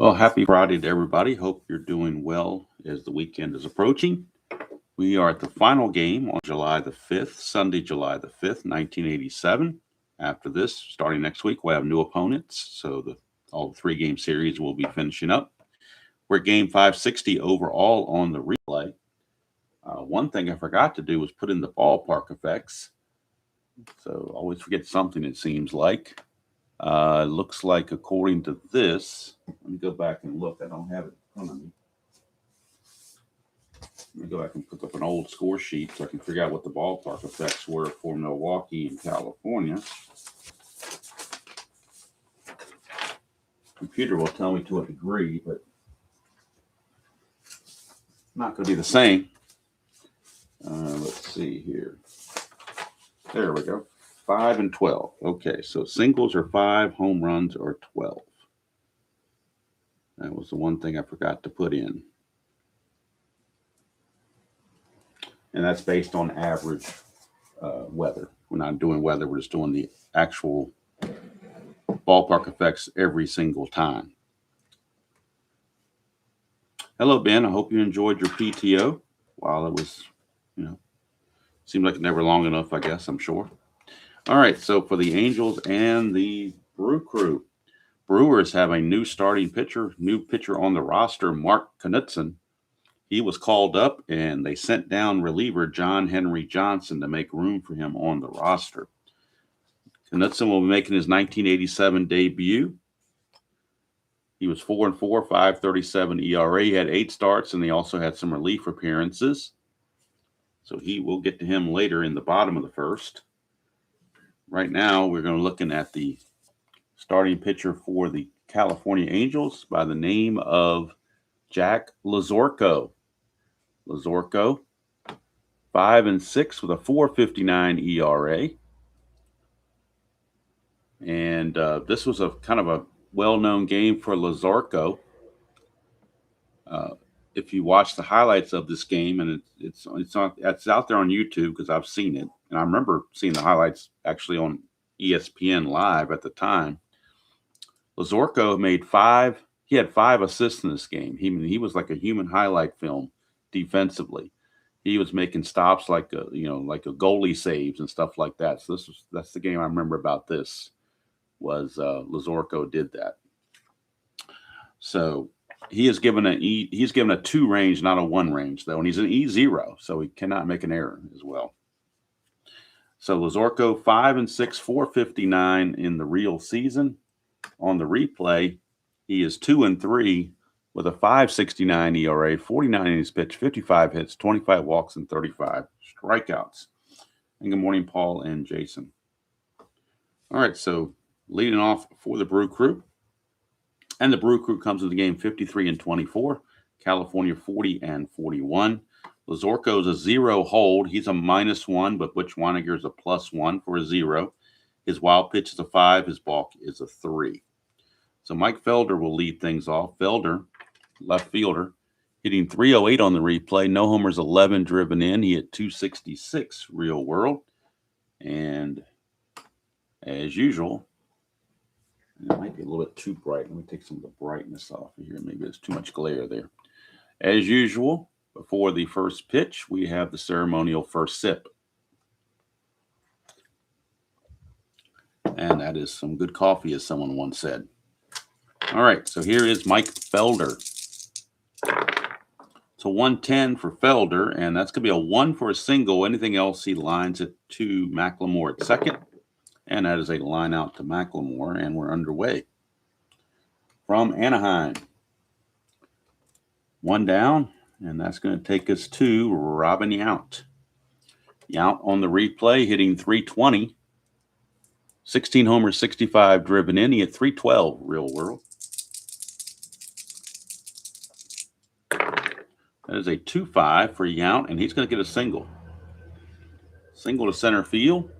Well, happy Friday to everybody. Hope you're doing well as the weekend is approaching. We are at the final game on July the 5th, Sunday, July the 5th, 1987. After this, starting next week, we'll have new opponents. So all the three-game series will be finishing up. We're at game 560 overall on the replay. One thing I forgot to do was put in the ballpark effects. So always forget something, it seems like. Looks like according to this, let me go back and look. I don't have it in front of me. Let me go back and put up an old score sheet so I can figure out what the ballpark effects were for Milwaukee and California. Computer will tell me to a degree, but not going to be the same. Let's see here. There we go. 5 and 12. Okay, so singles are 5, home runs are 12. That was the one thing I forgot to put in. And that's based on average weather. We're not doing weather, we're just doing the actual ballpark effects every single time. Hello, Ben. I hope you enjoyed your PTO while it was, seemed like never long enough, I guess, I'm sure. All right, so for the Angels and the Brew Crew, Brewers have a new starting pitcher, new pitcher on the roster, Mark Knudsen. He was called up, and they sent down reliever John Henry Johnson to make room for him on the roster. Knudsen will be making his 1987 debut. He was 4-4, 5.37 ERA. He had 8 starts, and he also had some relief appearances. So we'll get to him later in the bottom of the first. Right now, we're going to be looking at the starting pitcher for the California Angels by the name of Jack Lazorko. Lazorko, 5-6 with a 4.59 ERA. And this was a kind of a well-known game for Lazorko. If you watch the highlights of this game, and it's out there on YouTube because I've seen it, and I remember seeing the highlights actually on ESPN Live at the time. Lazorko he had 5 assists in this game. He was like a human highlight film defensively. He was making stops like a goalie saves and stuff like that. So that's the game I remember about this. Was Lazorko did that. So he is given he's given a 2 range, not a 1 range though, and he's an E0, so he cannot make an error as well. So Lazorko 5-6, 4.59 in the real season. On the replay, he is 2-3 with a 5.69 ERA, 49 innings pitched, 55 hits, 25 walks, and 35 strikeouts. And good morning, Paul and Jason. All right, so leading off for the Brew Crew. And the Brew Crew comes to the game 53-24, California 40-41. Lazorko is a 0 hold. He's a -1, but Butch Weiniger is a +1 for a 0. His wild pitch is a 5. His balk is a 3. So Mike Felder will lead things off. Felder, left fielder, hitting .308 on the replay. No homers, 11 driven in. He hit .266 real world. And as usual, it might be a little bit too bright. Let me take some of the brightness off of here. Maybe there's too much glare there. As usual, before the first pitch, we have the ceremonial first sip. And that is some good coffee, as someone once said. All right, so here is Mike Felder. So 110 for Felder, and that's going to be a 1 for a single. Anything else, he lines it to McLemore at second. And that is a line out to McLemore, and we're underway. From Anaheim, 1 down, and that's going to take us to Robin Yount. Yount on the replay, hitting .320. 16 homers, 65 driven in. He hit .312 real world. That is a 2-5 for Yount, and he's going to get a single. Single to center field.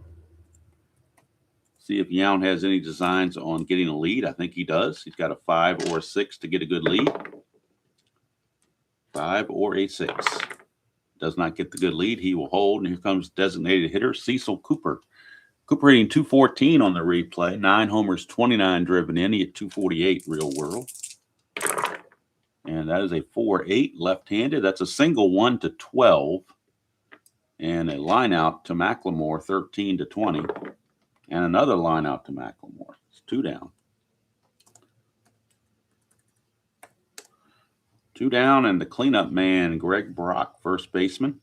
See if Yount has any designs on getting a lead. I think he does. He's got a 5 or a 6 to get a good lead. 5 or a 6. Does not get the good lead. He will hold, and here comes designated hitter Cecil Cooper. Cooper hitting .214 on the replay. 9 homers, 29 driven in. He hit .248 real world. And that is a 4-8 left-handed. That's a single 1-12. And a line out to McLemore, 13-20. And another line out to McLemore. It's 2 down. 2 down, and the cleanup man, Greg Brock, first baseman.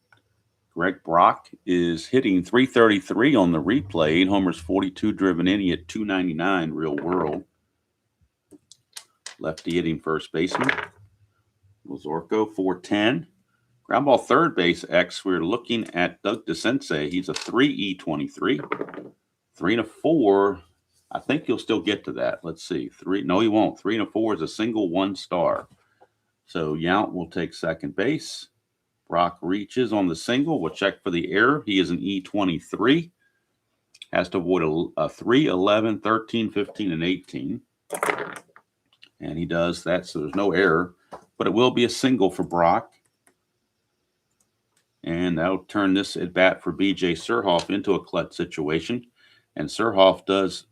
Greg Brock is hitting .333 on the replay. 8 homers, 42 driven in. He hit .299 real world. Lefty hitting first baseman. Lazorko, .410. Ground ball third base X. We're looking at Doug DeSense. He's a 3E23. 3 and a 4. I think he'll still get to that. Let's see. 3. No, he won't. 3 and a 4 is a single 1 star. So Yount will take second base. Brock reaches on the single. We'll check for the error. He is an E23. Has to avoid a 3, 11, 13, 15, and 18. And he does that, so there's no error. But it will be a single for Brock. And that'll turn this at bat for B.J. Surhoff into a clutch situation. And Surhoff does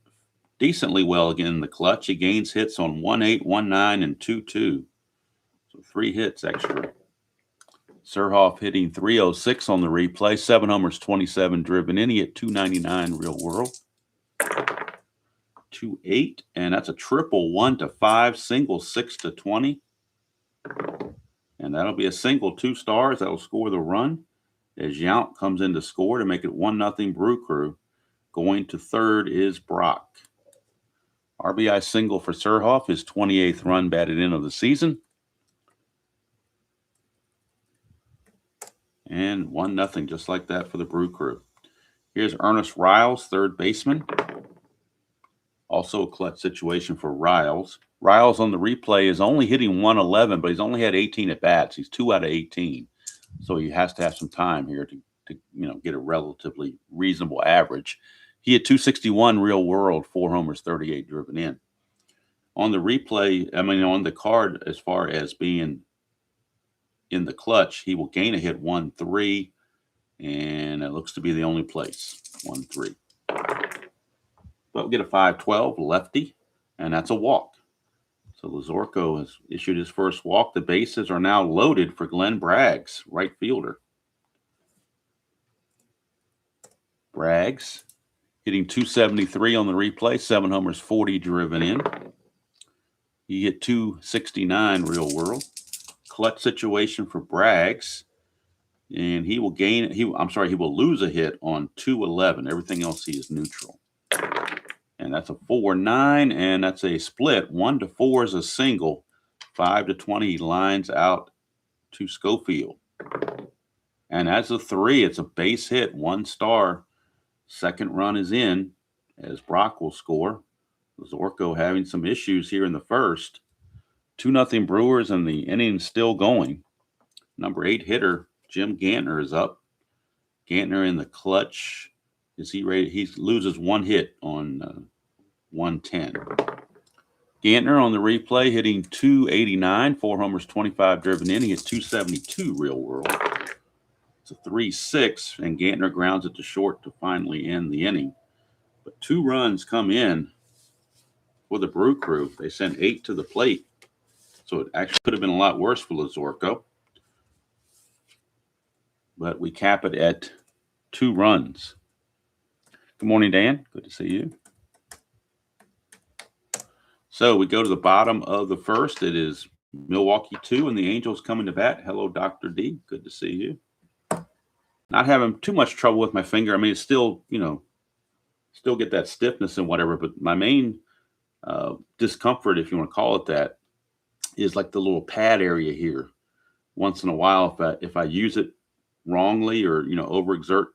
decently well again in the clutch. He gains hits on 1-8, 1-9, and 2-2. So 3 hits extra. Surhoff hitting .306 on the replay. 7 homers, 27 driven in. He hit .299 real world. 2-8, and that's a triple 1-5, single 6-20. And that'll be a single 2 stars. That'll score the run as Yount comes in to score to make it 1-0 Brew Crew. Going to third is Brock. RBI single for Surhoff, his 28th run batted in of the season. And 1-0, just like that for the Brew Crew. Here's Ernest Riles, third baseman. Also a clutch situation for Riles. Riles on the replay is only hitting 111, but he's only had 18 at-bats. He's 2 out of 18. So he has to have some time here to get a relatively reasonable average. He had .261 real world, 4 homers, 38 driven in. On the replay, on the card, as far as being in the clutch, he will gain a hit 1-3, and it looks to be the only place, 1-3. But we'll get a 5-12 lefty, and that's a walk. So Lazorko has issued his first walk. The bases are now loaded for Glenn Braggs, right fielder. Braggs hitting .273 on the replay, 7 homers, 40 driven in. He hit .269 real world. Clutch situation for Braggs, and he will he will lose a hit on .211. Everything else he is neutral. And that's a 4-9, and that's a split. 1-4 is a single. 5-20, he lines out to Schofield. And that's a 3. It's a base hit, 1 star. Second run is in as Brock will score. Zorko having some issues here in the first. 2-0 Brewers, and the inning's still going. Number 8 hitter, Jim Gantner, is up. Gantner in the clutch. Is he ready? He loses 1 hit on 110. Gantner on the replay hitting .289, 4 homers, 25 driven in. He hits .272 real world. It's a 3-6, and Gantner grounds it to short to finally end the inning. But 2 runs come in for the Brew Crew. They sent 8 to the plate. So it actually could have been a lot worse for Lazorko. But we cap it at 2 runs. Good morning, Dan. Good to see you. So we go to the bottom of the first. It is Milwaukee 2 and the Angels coming to bat. Hello, Dr. D. Good to see you. Not having too much trouble with my finger. I mean, it's still, still get that stiffness and whatever. But my main discomfort, if you want to call it that, is like the little pad area here. Once in a while, if I use it wrongly or overexert,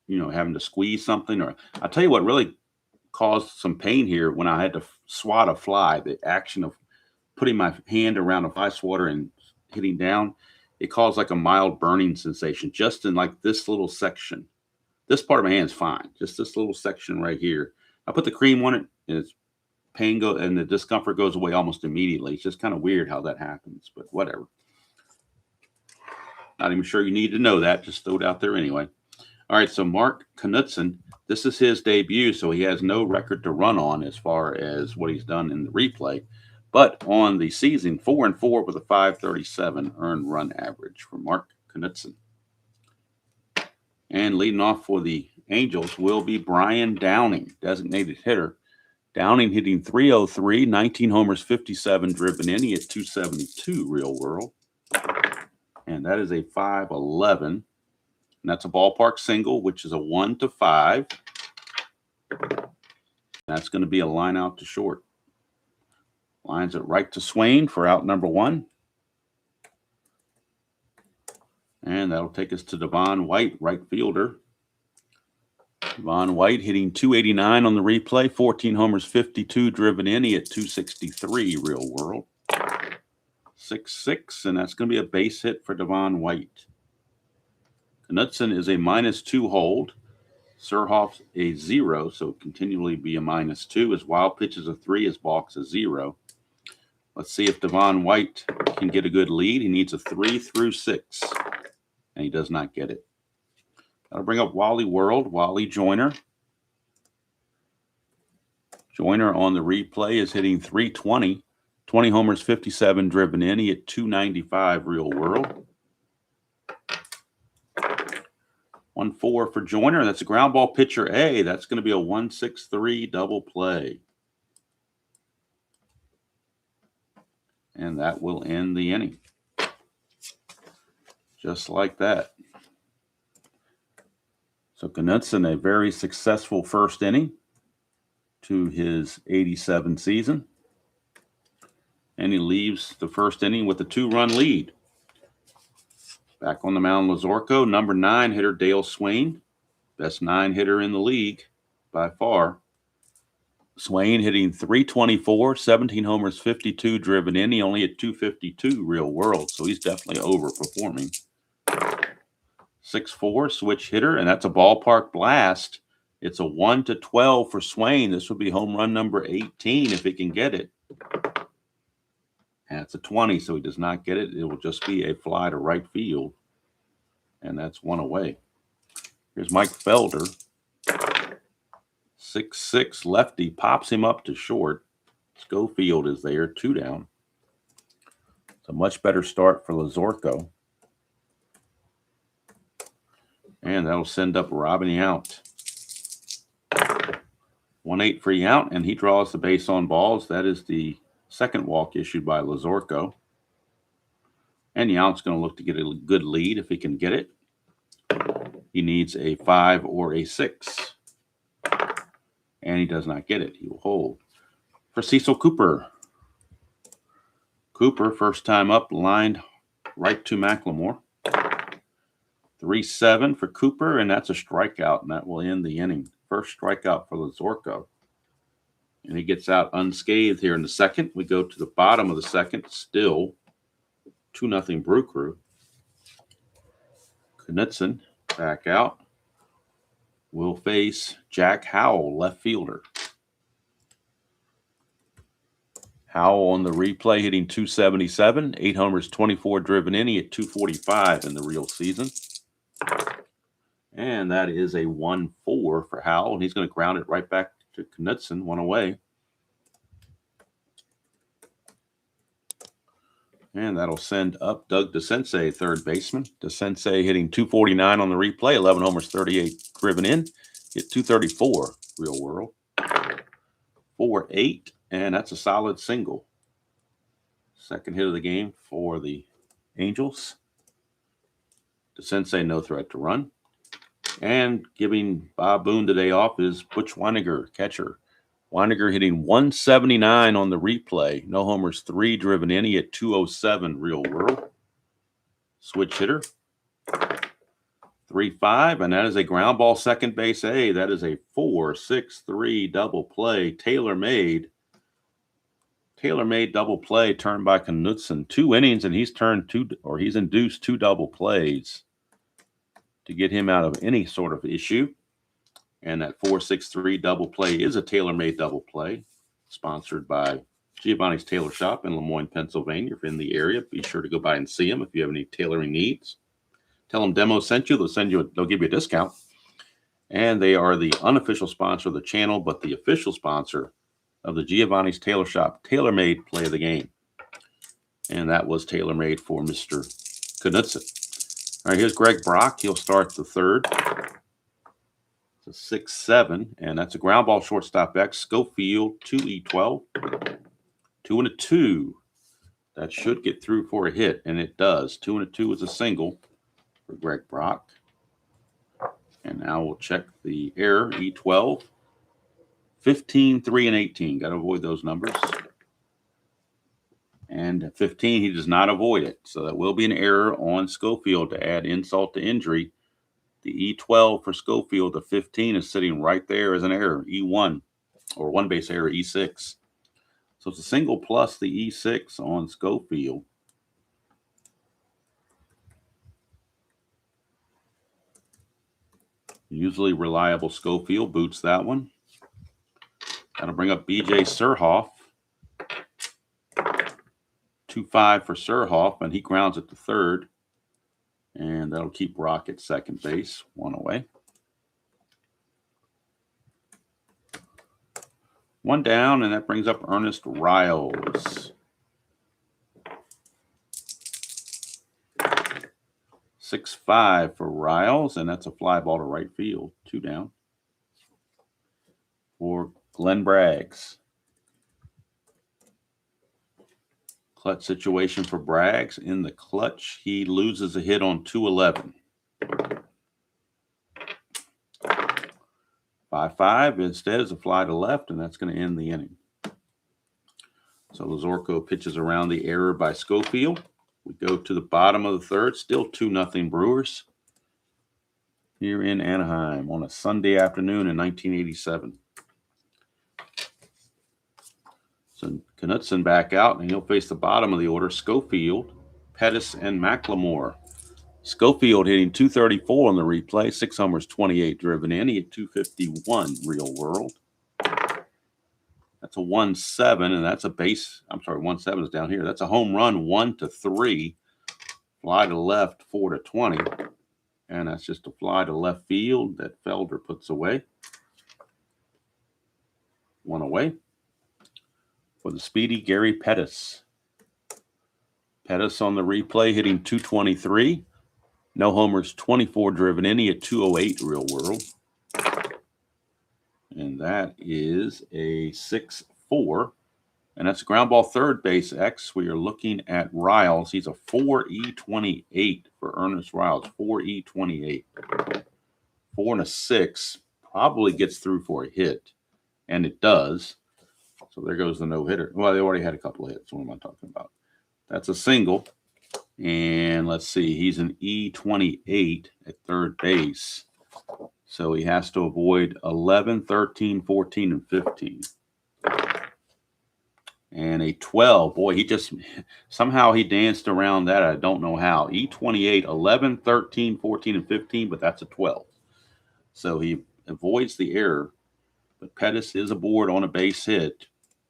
having to squeeze something, or I'll tell you what really caused some pain here when I had to swat a fly. The action of putting my hand around a fly swatter and hitting down, it caused like a mild burning sensation just in like this little section. This part of my hand's fine, just this little section right here. I put the cream on it, and it's pain and the discomfort goes away almost immediately. It's just kind of weird how that happens, but whatever. Not even sure you need to know that. Just throw it out there anyway. All right, so Mark Knudsen, this is his debut, so he has no record to run on as far as what he's done in the replay. But on the season, 4-4 with a 537 earned run average for Mark Knudsen. And leading off for the Angels will be Brian Downing, designated hitter. Downing hitting 303, 19 homers, 57 driven in. He hit 272 real world. And that is a 511. And that's a ballpark single, which is a 1-5. That's going to be a line out to short. Lines it right to Swain for out number 1. And that'll take us to Devon White, right fielder. Devon White hitting 289 on the replay, 14 homers, 52 driven in. He hit 263 real world. 6-6, and that's going to be a base hit for Devon White. Knudsen is a -2 hold. Surhoff's a 0, so continually be a -2. His wild pitch is a 3, his balk's a 0. Let's see if Devon White can get a good lead. He needs a 3 through 6, and he does not get it. That'll bring up Wally World, Wally Joyner. Joyner on the replay is hitting 320, 20 homers, 57 driven in. He hit 295 real world. 1-4 for Joyner. That's a ground ball pitcher A. That's going to be a 1-6-3 double play. And that will end the inning. Just like that. So Knudsen, a very successful first inning to his 87 season. And he leaves the first inning with a 2-run lead. Back on the mound, Lazorko, number 9 hitter Dale Swain, best 9 hitter in the league by far. Swain hitting 324, 17 homers, 52 driven in. He only hit 252 real world, so he's definitely overperforming. 6-4 switch hitter, and that's a ballpark blast. It's a 1-12 for Swain. This would be home run number 18 if he can get it. And it's a 20, so he does not get it. It will just be a fly to right field. And that's 1 away. Here's Mike Felder. 6-6 lefty, pops him up to short. Schofield is there, 2 down. It's a much better start for Lazorko. And that'll send up Robbie out. 1-8 free out, and he draws the base on balls. That is the second walk issued by Lazorko. And Yount's going to look to get a good lead if he can get it. He needs a 5 or a 6. And he does not get it. He will hold. For Cecil Cooper. Cooper, first time up, lined right to McLemore. 3-7 for Cooper, and that's a strikeout, and that will end the inning. First strikeout for Lazorko. And he gets out unscathed here in the second. We go to the bottom of the second, still 2-0 Brew Crew. Knudsen back out. Will face Jack Howell, left fielder. Howell on the replay hitting 277, 8 homers, 24 driven in. He hit 245 in the real season. And that is a 1-4 for Howell, and he's going to ground it right back to Knudsen, 1 away. And that'll send up Doug DeSensei, third baseman. DeSensei hitting 249 on the replay, 11 homers, 38 driven in. Hit 234 real world. 4-8, and that's a solid single. Second hit of the game for the Angels. DeSensei no threat to run. And giving Bob Boone the day off is Butch Weiniger, catcher. Weiniger hitting 179 on the replay. No homers, 3 driven in. He hit 207 real world. Switch hitter. 3-5, and that is a ground ball second base A. That is a 4-6-3 double play. Tailor-made double play turned by Knudsen. 2 innings, and he's induced 2 double plays to get him out of any sort of issue. And that 4-6-3 double play is a tailor-made double play, sponsored by Giovanni's Tailor Shop in Lemoyne, Pennsylvania. If you're in the area, be sure to go by and see them if you have any tailoring needs. Tell them Demo sent you. They'll give you a discount. And they are the unofficial sponsor of the channel, but the official sponsor of the Giovanni's Tailor Shop tailor-made play of the game. And that was tailor-made for Mr. Knudsen. All right, here's Greg Brock. He'll start the third. It's a 6-7, and that's a ground ball shortstop X. Schofield, 2E12. 2 and a 2. That should get through for a hit, and it does. 2 and a 2 is a single for Greg Brock. And now we'll check the error, E12. 15, 3, and 18. Got to avoid those numbers. And at 15, he does not avoid it. So that will be an error on Schofield to add insult to injury. The E12 for Schofield, the 15 is sitting right there as an error, E1, or one base error, E6. So it's a single plus the E6 on Schofield. Usually reliable Schofield boots that one. That'll bring up B.J. Surhoff. 2-5 for Surhoff, and he grounds it to third. And that'll keep Brock at second base, one away. One down, and that brings up Ernest Riles. 6-5 for Riles, and that's a fly ball to right field. 2 down. For Glenn Braggs. Clutch situation for Braggs. In the clutch, he loses a hit on 2-11. 5-5 instead is a fly to left, and that's going to end the inning. So Lazorko pitches around the error by Schofield. We go to the bottom of the third, still 2-0 Brewers here in Anaheim on a Sunday afternoon in 1987. So Knudsen back out, and he'll face the bottom of the order, Schofield, Pettis, and McLemore. Schofield hitting 234 on the replay, 6 homers, 28 driven in. He hit 251 real world. That's a 1-7, and that's a base. I'm sorry, 1-7 is down here. That's a home run, 1-3. Fly to left, 4-20. And that's just a fly to left field that Felder puts away. One away. For the speedy Gary Pettis. Pettis on the replay hitting 223. No homers, 24 driven in. He had 208 real world. And that is a 6-4. And that's a ground ball third base X. We are looking at Riles. He's a 4E28 for Ernest Riles. 4E28. 4 and a 6. Probably gets through for a hit. And it does. So there goes the no-hitter. Well, they already had a couple of hits. What am I talking about? That's a single. And let's see. He's an E28 at third base. So he has to avoid 11, 13, 14, and 15. And a 12. Boy, he just somehow he danced around that. I don't know how. E28, 11, 13, 14, and 15, but that's a 12. So he avoids the error. But Pettis is aboard on a base hit,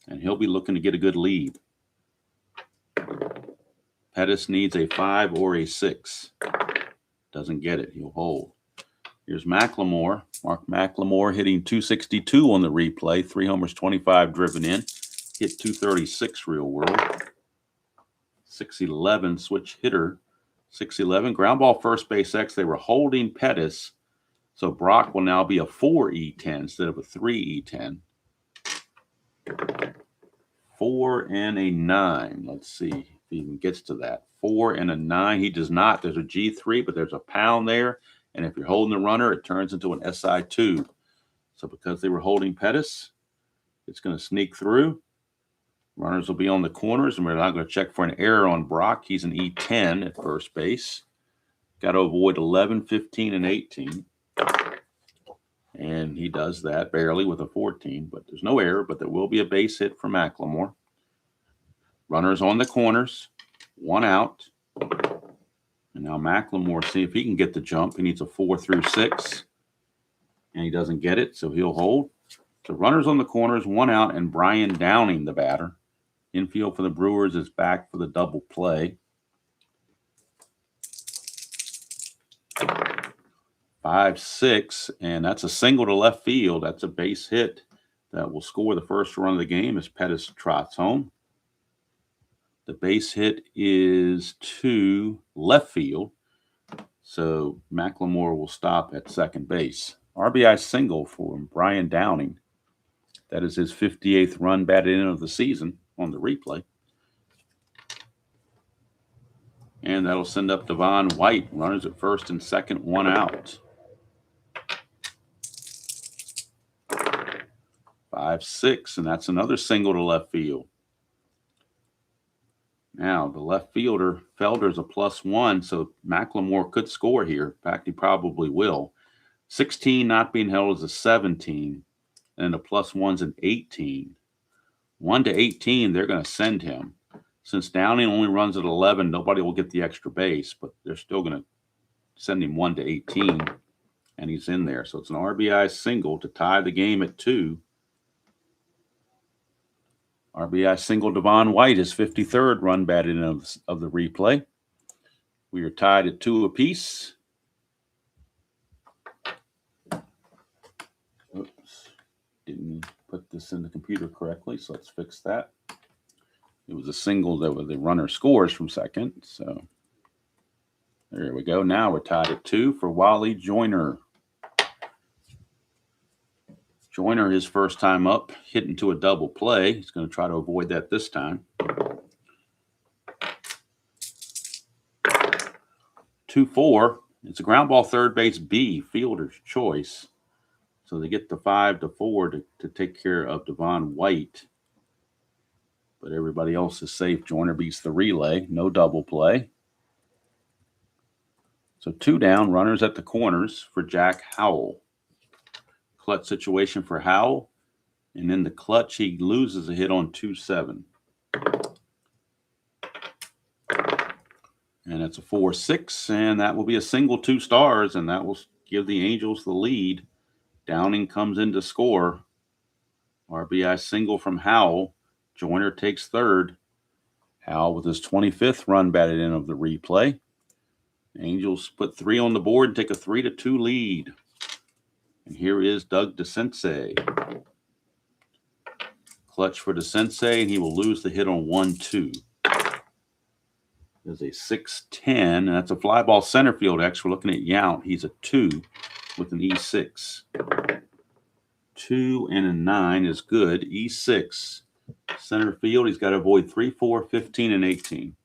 and he'll be looking to get a good lead. Pettis needs a 5 or a 6. Doesn't get it. He'll hold. Here's McLemore. Mark McLemore hitting 262 on the replay. 3 homers, 25 driven in. Hit 236 real world. 6-11 switch hitter. 6-11 ground ball first base X. They were holding Pettis. So Brock will now be a 4E10 instead of a 3E10. 4 and a 9. Let's see if he even gets to that. 4 and a 9. He does not. There's a G3, but there's a pound there. And if you're holding the runner, it turns into an SI2. So because they were holding Pettis, it's going to sneak through. Runners will be on the corners, and we're not going to check for an error on Brock. He's an E10 at first base. Got to avoid 11, 15, and 18. And he does that barely with a 14, but there's no error, but there will be a base hit for McLemore. Runners on the corners, 1 out. And now McLemore, see if he can get the jump. He needs a 4 through 6, and he doesn't get it, so he'll hold. So runners on the corners, 1 out, and Brian Downing, the batter. Infield for the Brewers is back for the double play. 5-6, and that's a single to left field. That's a base hit that will score the first run of the game as Pettis trots home. The base hit is to left field, so McLemore will stop at second base. RBI single for Brian Downing. That is his 58th run batted in of the season on the replay. And that'll send up Devon White. Runners at first and second, 1 out. 5-6, and that's another single to left field. Now, the left fielder, Felder's a +1, so McLemore could score here. In fact, he probably will. 16 not being held is a 17, and the +1's an 18. 1 to 18, they're going to send him. Since Downing only runs at 11, nobody will get the extra base, but they're still going to send him 1 to 18, and he's in there. So it's an RBI single to tie the game at 2. RBI single Devon White, his 53rd run batted in of the replay. We are tied at 2 apiece. Oops, didn't put this in the computer correctly, so let's fix that. It was a single that the runner scores from second, so there we go. Now we're tied at 2 for Wally Joyner. Joyner, his first time up, hit into a double play. He's going to try to avoid that this time. 2-4. It's a ground ball third base B, fielder's choice. So they get the 5-4 to take care of Devon White. But everybody else is safe. Joyner beats the relay. No double play. So 2 down, runners at the corners for Jack Howell. Clutch situation for Howell. And in the clutch, he loses a hit on 2-7. And it's a 4-6, and that will be a single 2 stars, and that will give the Angels the lead. Downing comes in to score. RBI single from Howell. Joyner takes third. Howell with his 25th run batted in of the replay. Angels put 3 on the board and take a 3-2 lead. And here is Doug DeCinces. Clutch for DeCinces, and he will lose the hit on 1-2. There's a 6-10, and that's a fly ball center field X. We're looking at Yount. He's a 2 with an E6. 2 and a 9 is good. E6. Center field, he's got to avoid 3, 4, 15, and 18.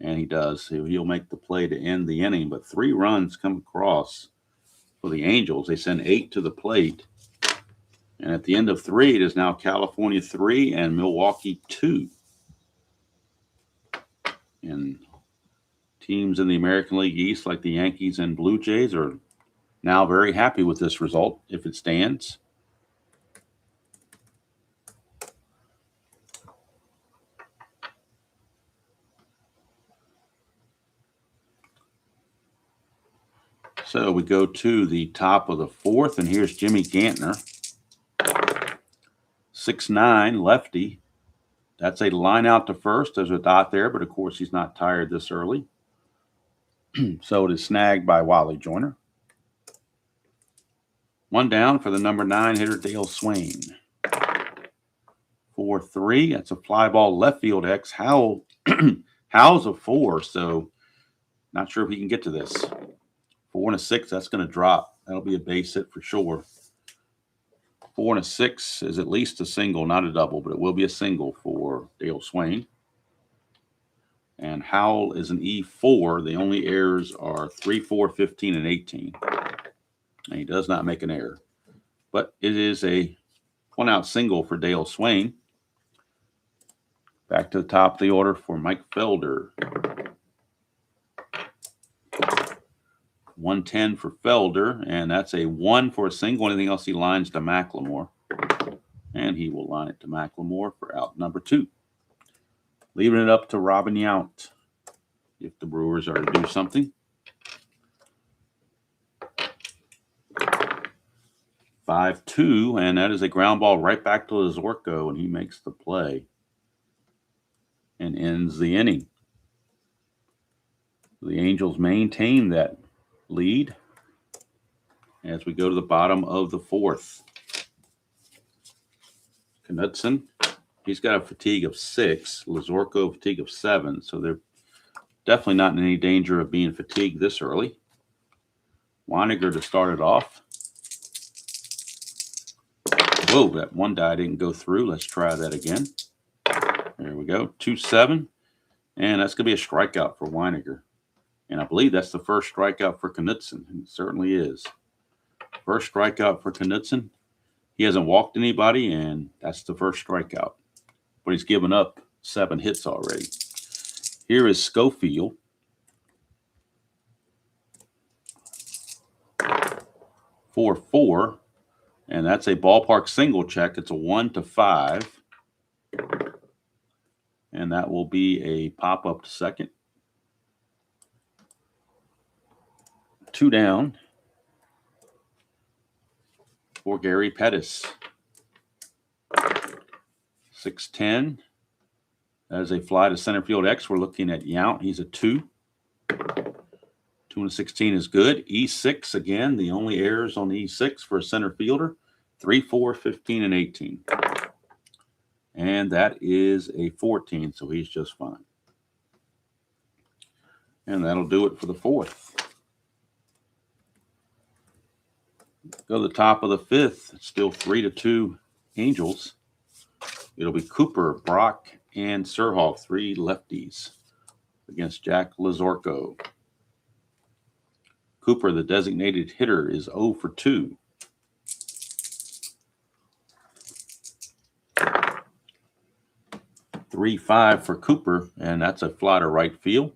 And he does. He'll make the play to end the inning, but 3 runs come across for the Angels. They send 8 to the plate. And at the end of 3, it is now California 3 and Milwaukee 2. And teams in the American League East, like the Yankees and Blue Jays, are now very happy with this result if it stands. So we go to the top of the 4th, and here's Jimmy Gantner. 6'9", lefty. That's a line out to first. There's a dot there, but of course he's not tired this early. So it is snagged by Wally Joyner. 1 down for the number 9 hitter, Dale Swain. 4-3. That's a fly ball left field X. Howell's a 4, so not sure if he can get to this. 4 and a 6, that's going to drop. That'll be a base hit for sure. 4 and a 6 is at least a single, not a double, but it will be a single for Dale Swain. And Howell is an E4. The only errors are 3, 4, 15, and 18. And he does not make an error. But it is a 1-out single for Dale Swain. Back to the top of the order for Mike Felder. 110 for Felder, and that's a 1 for a single. Anything else he lines to McLemore. And he will line it to McLemore for out number 2. Leaving it up to Robin Yount if the Brewers are to do something. 5-2, and that is a ground ball right back to Lazorko, and he makes the play and ends the inning. The Angels maintain that lead as we go to the bottom of the 4th. Knudsen, he's got a fatigue of 6. Lazorko, fatigue of 7. So they're definitely not in any danger of being fatigued this early. Weiniger to start it off. Whoa, that one die didn't go through. Let's try that again. There we go. 2-7. And that's going to be a strikeout for Weiniger. And I believe that's the first strikeout for Knudsen. It certainly is. First strikeout for Knudsen. He hasn't walked anybody, and that's the first strikeout. But he's given up 7 hits already. Here is Schofield. 4-4. And that's a ballpark single check. It's a 1-5. And that will be a pop up to second. 2 down for Gary Pettis. 6-10. That is a fly to center field X. We're looking at Yount. He's a 2. 2-16 is good. E6 again. The only errors on the E6 for a center fielder. 3, 4, 15, and 18. And that is a 14, so he's just fine. And that'll do it for the 4th. Go to the top of the 5th. It's still 3-2 Angels. It'll be Cooper, Brock, and Surhoff, 3 lefties against Jack Lazorko. Cooper, the designated hitter, is 0 for 2. .35 for Cooper, and that's a fly to right field.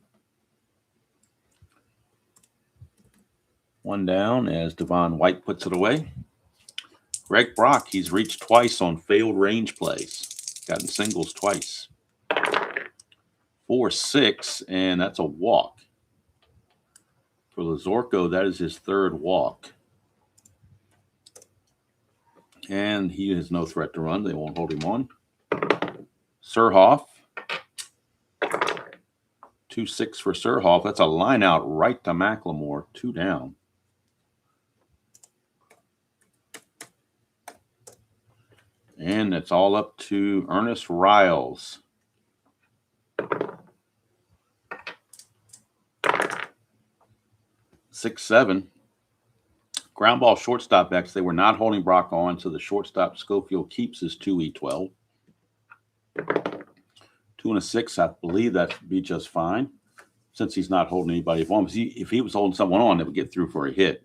1 down as Devon White puts it away. Greg Brock, he's reached twice on failed range plays. Gotten singles twice. 4-6, and that's a walk. For Lazorko, that is his 3rd walk. And he has no threat to run. They won't hold him on. Surhoff. 2-6 for Surhoff. That's a line out right to McLemore. 2 down. And it's all up to Ernest Riles. .67. Ground ball shortstop X. They were not holding Brock on, so the shortstop Schofield keeps his 2E12. 2-6. I believe that should be just fine since he's not holding anybody on. If he was holding someone on, it would get through for a hit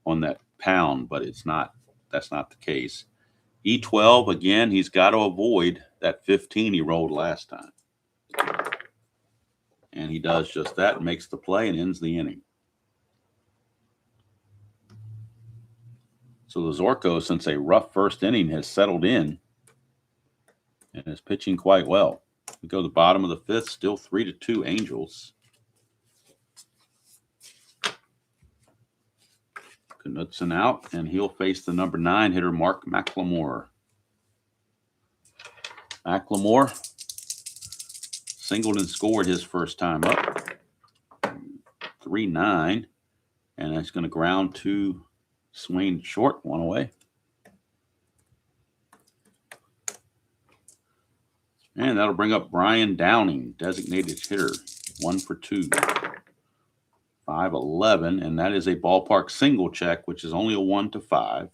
on that pound, but it's not. That's not the case. E12, again, he's got to avoid that 15 he rolled last time. And he does just that, makes the play, and ends the inning. So Lazorko, since a rough first inning, has settled in and is pitching quite well. We go to the bottom of the 5th, still 3-2 Angels. Knudsen out, and he'll face the number 9 hitter, Mark McLemore. McLemore singled and scored his first time up. 3-9, and that's going to ground to Swain short, 1 away. And that'll bring up Brian Downing, designated hitter, 1 for 2. 5-11, and that is a ballpark single check, which is only a 1-5.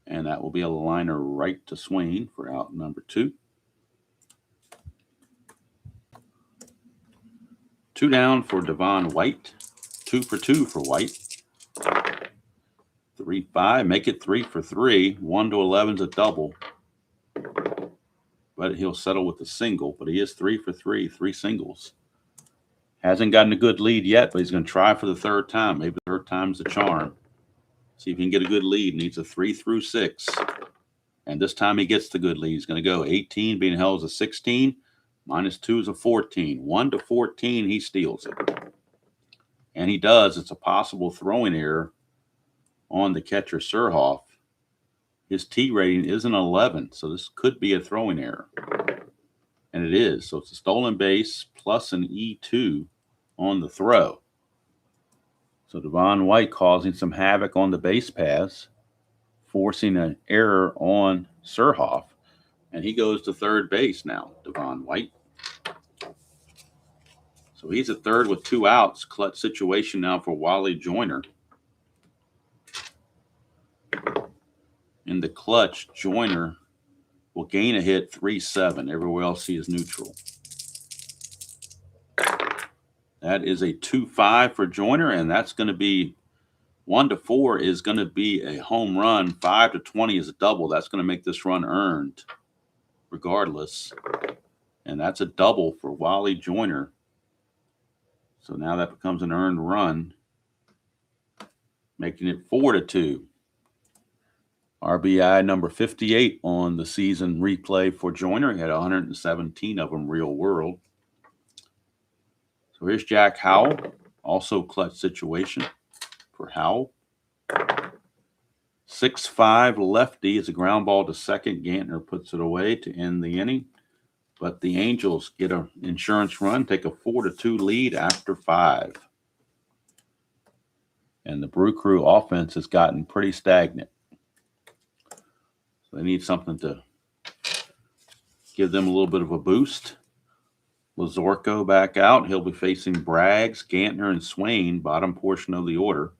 And that will be a liner right to Swain for out number 2. 2 down for Devon White. 2 for 2 for White. 3-5, make it 3 for 3. 1-11 is a double. But he'll settle with a single, but he is 3 for 3, 3 singles. Hasn't gotten a good lead yet, but he's going to try for the 3rd time. Maybe the 3rd time's the charm. See if he can get a good lead. Needs a 3 through 6. And this time he gets the good lead. He's going to go 18 being held as a 16. -2 is a 14. 1-14, he steals it. And he does. It's a possible throwing error on the catcher Surhoff. His T rating is an 11, so this could be a throwing error. And it is. So it's a stolen base plus an E2 on the throw. So Devon White causing some havoc on the base paths, forcing an error on Surhoff, and he goes to third base now, Devon White. So he's at third with 2 outs. Clutch situation now for Wally Joyner. In the clutch, Joyner will gain a hit 3-7. Everywhere else he is neutral. That is a 2-5 for Joyner, and that's going to be 1-4 is going to be a home run. 5-20 is a double. That's going to make this run earned regardless. And that's a double for Wally Joyner. So now that becomes an earned run, making it 4-2. RBI number 58 on the season replay for Joyner. He had 117 of them real world. So here's Jack Howell, also clutch situation for Howell. 6-5 lefty is a ground ball to second. Gantner puts it away to end the inning. But the Angels get an insurance run, take a 4-2 lead after 5. And the Brew Crew offense has gotten pretty stagnant. So they need something to give them a little bit of a boost. Lazorko back out. He'll be facing Braggs, Gantner, and Swain, bottom portion of the order.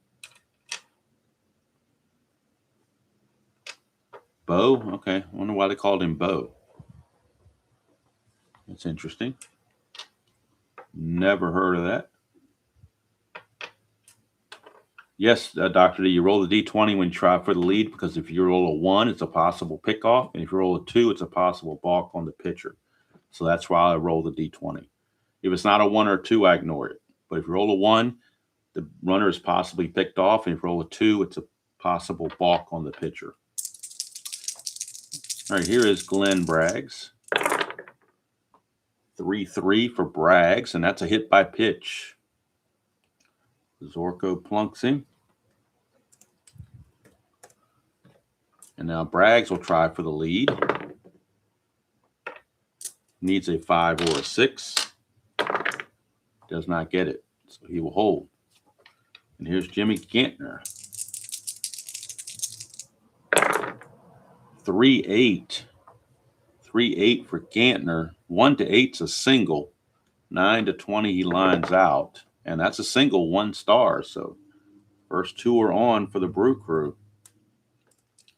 Bo? Okay. I wonder why they called him Bo. That's interesting. Never heard of that. Yes, Dr. D, you roll the D20 when you try for the lead, because if you roll a 1, it's a possible pickoff. And if you roll a 2, it's a possible balk on the pitcher. So that's why I roll the D20. If it's not a 1 or a 2, I ignore it. But if you roll a 1, the runner is possibly picked off. And if you roll a 2, it's a possible balk on the pitcher. All right, here is Glenn Braggs. 3-3 for Braggs, and that's a hit by pitch. Zorko plunks him. And now Braggs will try for the lead. Needs a 5 or a 6. Does not get it, so he will hold. And here's Jimmy Gantner. 3-8. 3-8 for Gantner. 1-8's a single. 9-20 he lines out. And that's a single, 1 star. So first 2 are on for the Brew Crew.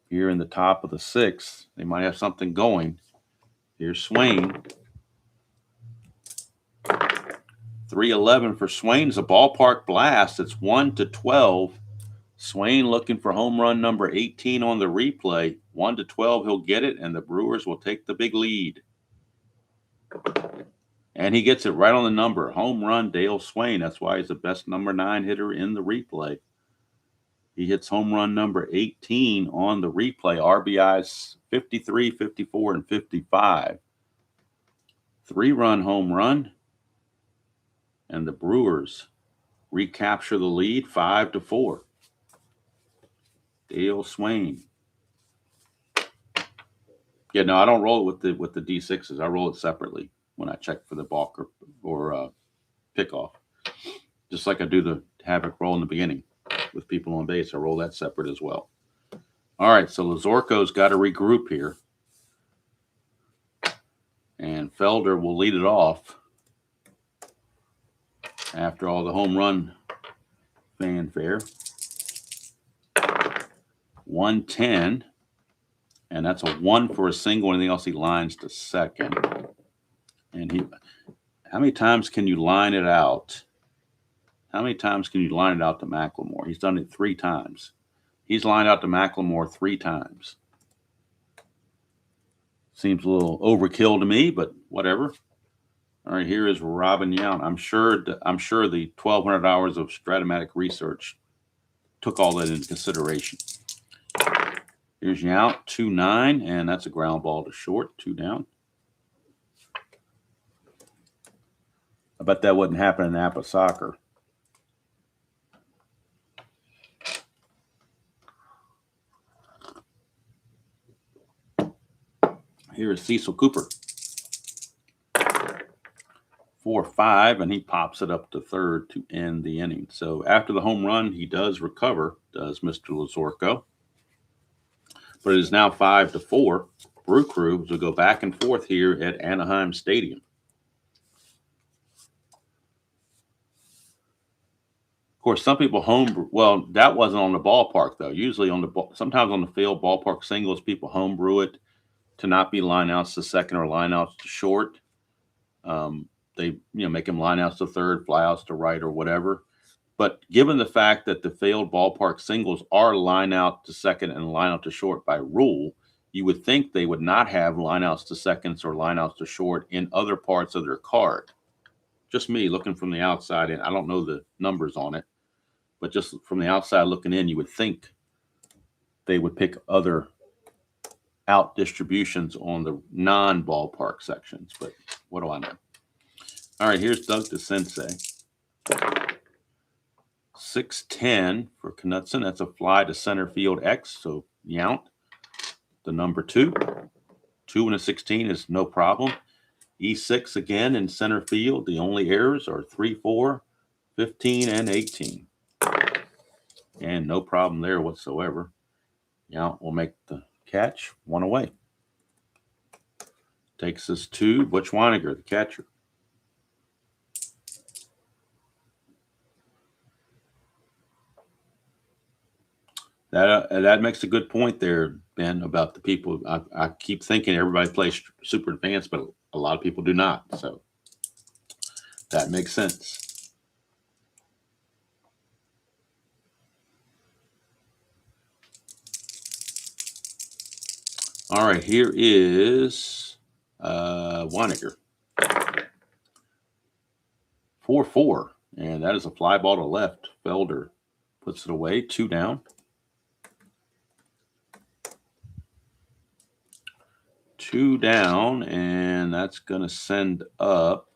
Here in the top of the 6th, they might have something going. Here's Swain. 3-11 for Swain is a ballpark blast. It's 1-12. Swain looking for home run number 18 on the replay. 1-12, he'll get it, and the Brewers will take the big lead. And he gets it right on the number. Home run, Dale Swain. That's why he's the best number 9 hitter in the replay. He hits home run number 18 on the replay. RBIs 53, 54, and 55. 3-run home run. And the Brewers recapture the lead 5-4. Dale Swain. Yeah, no, I don't roll it with the D6s. I roll it separately when I check for the balk or pickoff. Just like I do the havoc roll in the beginning with people on base. I roll that separate as well. All right, so Lazorko's got to regroup here. And Felder will lead it off after all the home run fanfare. 110. And that's a 1 for a single. Anything else, he lines to second. And how many times can you line it out? How many times can you line it out to McLemore? He's done it 3 times. He's lined out to McLemore 3 times. Seems a little overkill to me, but whatever. All right, here is Robin Yount. I'm sure the 1,200 hours of Strat-O-Matic research took all that into consideration. Here's Yount, 2-9, and that's a ground ball to short, 2 down. I bet that wouldn't happen in Napa soccer. Here is Cecil Cooper. 4-5, and he pops it up to third to end the inning. So after the home run, he does recover, does Mr. Lazorko. But it is now 5-4. Brew Crew will go back and forth here at Anaheim Stadium. Of course, some people homebrew. Well, that wasn't on the ballpark though. Usually sometimes on the field, ballpark singles, people homebrew it to not be lineouts to second or lineouts to short. They make them lineouts to third, flyouts to right, or whatever. But given the fact that the failed ballpark singles are lineout to second and lineout to short by rule, you would think they would not have lineouts to seconds or lineouts to short in other parts of their card. Just me looking from the outside in. I don't know the numbers on it, but just from the outside looking in, you would think they would pick other out distributions on the non-ballpark sections. But what do I know? All right, here's Doug DeSensei. 6-10 for Knutson. That's a fly to center field X. So Yount, the number 2. 2 and a 16 is no problem. E6 again in center field. The only errors are 3, 4, 15, and 18. And no problem there whatsoever. Yount will make the catch. 1 away. Takes us to Butch Weiniger, the catcher. That makes a good point there, Ben, about the people. I keep thinking everybody plays super advanced, but a lot of people do not. So that makes sense. All right, here is Weiniger. 4-4, and that is a fly ball to left. Felder puts it away, 2 down. 2 down, and that's going to send up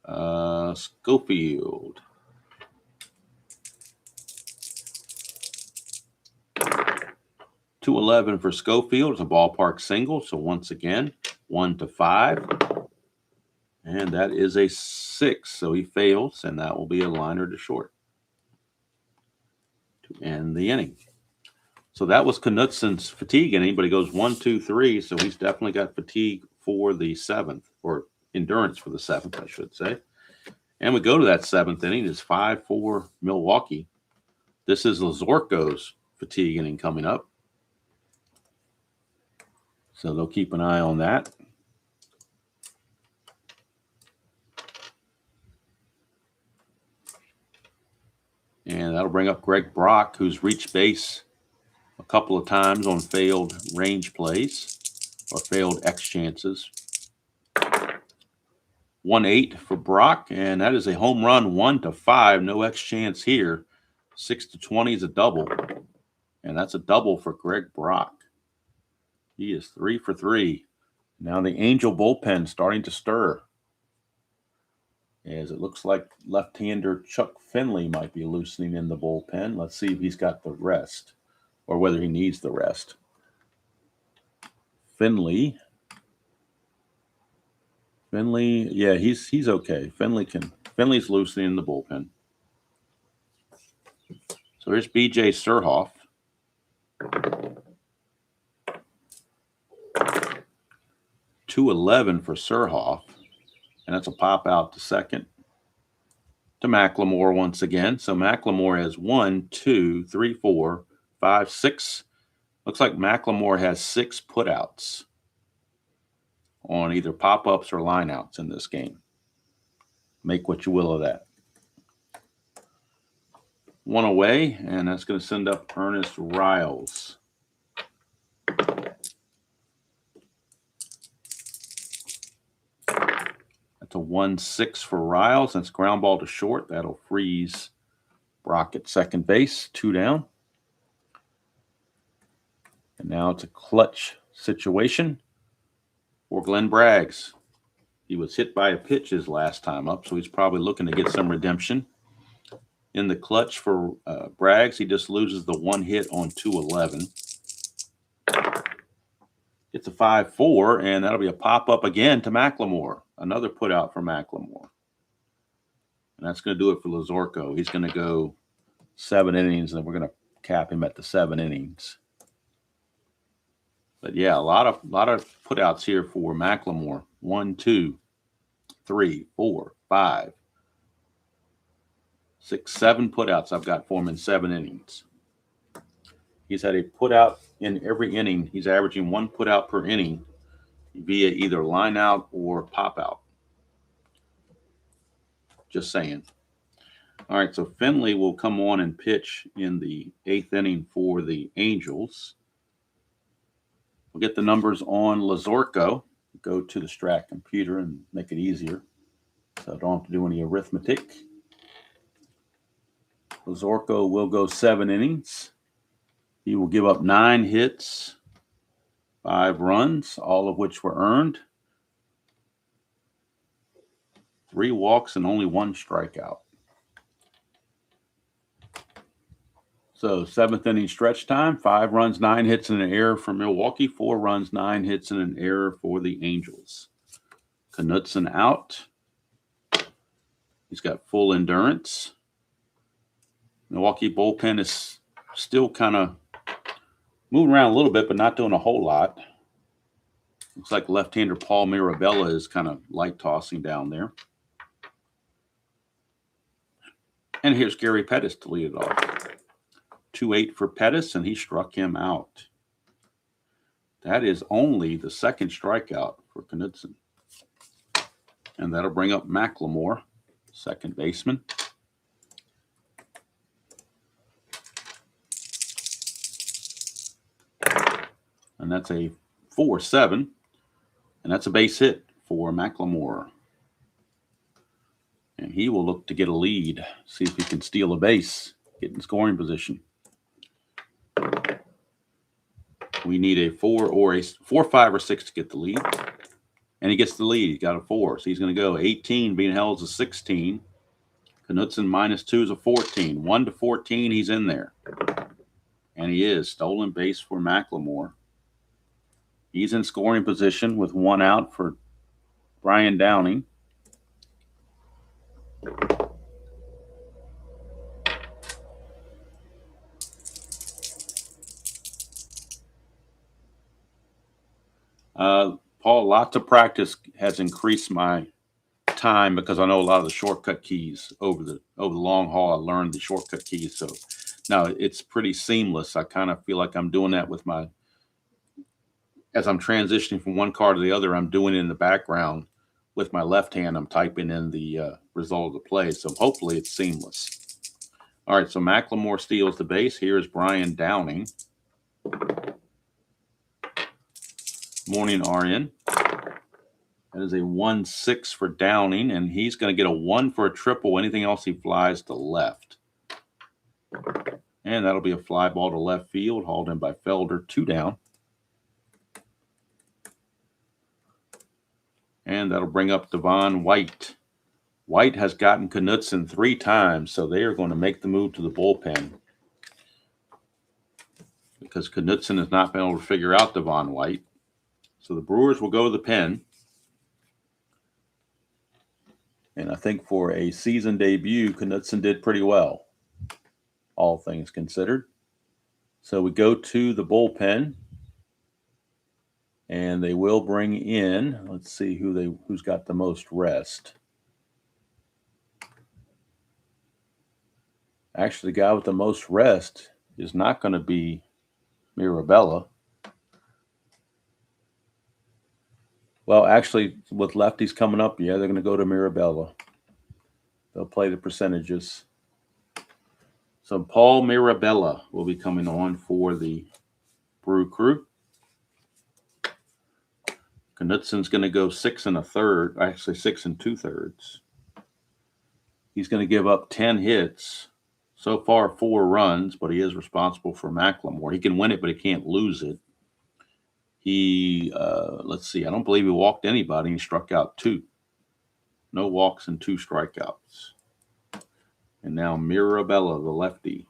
Schofield. .211 for Schofield. It's a ballpark single, so once again, 1-5. And that is a 6, so he fails, and that will be a liner to short to end the inning. So that was Knutson's fatigue inning, but he goes 1, 2, 3, so he's definitely got fatigue for the 7th, or endurance for the 7th, I should say. And we go to that 7th inning. It's 5-4 Milwaukee. This is Lazorko's fatigue inning coming up. So they'll keep an eye on that. And that'll bring up Greg Brock, who's reached base a couple of times on failed range plays or failed X chances. 1-8 for Brock, and that is a home run. 1-5, no X chance here. 6-20 is a double, and that's a double for Greg Brock. He is 3 for 3. Now the Angel bullpen starting to stir, as it looks like left-hander Chuck Finley might be loosening in the bullpen. Let's see if he's got the rest, or whether he needs the rest. Finley, yeah, he's okay. Finley's loosening in the bullpen. So here's B.J. Surhoff. .211 for Surhoff, and that's a pop out to second to McLemore once again. So McLemore has 1, 2, 3, 4, 5, 6. Looks like McLemore has 6 putouts on either pop-ups or lineouts in this game. Make what you will of that. 1 away, and that's going to send up Ernest Riles. That's a 1-6 for Riles. That's ground ball to short. That'll freeze Brock at second base. 2 down. And now it's a clutch situation for Glenn Braggs. He was hit by a pitch his last time up, so he's probably looking to get some redemption. In the clutch for Braggs, he just loses the 1 hit on .211. It's a 5-4, and that'll be a pop-up again to McLemore. Another put-out for McLemore. And that's going to do it for Lazorko. He's going to go 7 innings, and we're going to cap him at the 7 innings. But yeah, a lot of putouts here for McLemore. 1, 2, 3, 4, 5, 6, 7 putouts I've got for him in 7 innings. He's had a putout in every inning. He's averaging 1 putout per inning via either line out or pop out. Just saying. All right, so Finley will come on and pitch in the 8th inning for the Angels. We'll get the numbers on Lazorko. Go to the Strat computer and make it easier, so I don't have to do any arithmetic. Lazorko will go 7 innings. He will give up 9 hits, 5 runs, all of which were earned, 3 walks, and only 1 strikeout. So 7th inning stretch time, 5 runs, 9 hits, and an error for Milwaukee, 4 runs, 9 hits, and an error for the Angels. Knudsen out. He's got full endurance. Milwaukee bullpen is still kind of moving around a little bit, but not doing a whole lot. Looks like left-hander Paul Mirabella is kind of light tossing down there. And here's Gary Pettis to lead it off. 2-8 for Pettis, and he struck him out. That is only the 2nd strikeout for Knudsen. And that'll bring up McLemore, second baseman. And that's a 4-7. And that's a base hit for McLemore. And he will look to get a lead, see if he can steal a base, get in scoring position. We need a 4, 5, or 6 to get the lead. And he gets the lead. He's got a 4. So he's going to go 18. Being held is a 16. Knudsen -2 is a 14. 1 to 14, he's in there. And he is. Stolen base for McLemore. He's in scoring position with 1 out for Brian Downing. Paul, lots of practice has increased my time because I know a lot of the shortcut keys over the long haul. I learned the shortcut keys, so now it's pretty seamless. I kind of feel like I'm doing that with as I'm transitioning from one card to the other. I'm doing it in the background with my left hand. I'm typing in the result of the play, so hopefully it's seamless. All right, so McLemore steals the base. Here's Brian Downing. Morning, Aryan. That is a 1-6 for Downing, and he's going to get a 1 for a triple. Anything else, he flies to left. And that'll be a fly ball to left field, hauled in by Felder, 2 down. And that'll bring up Devon White. White has gotten Knudsen 3 times, so they are going to make the move to the bullpen because Knudsen has not been able to figure out Devon White. So the Brewers will go to the pen. And I think for a season debut, Knudsen did pretty well, all things considered. So we go to the bullpen. And they will bring in, let's see who's got the most rest. Actually, the guy with the most rest is not going to be Mirabella. Well, actually, with lefties coming up, yeah, they're going to go to Mirabella. They'll play the percentages. So Paul Mirabella will be coming on for the Brew Crew. Knudsen's going to go 6 1/3, actually 6 2/3. He's going to give up 10 hits. So far, 4 runs, but he is responsible for McLemore. He can win it, but he can't lose it. He, let's see, I don't believe he walked anybody. He struck out 2. No walks and 2 strikeouts. And now Mirabella, the lefty,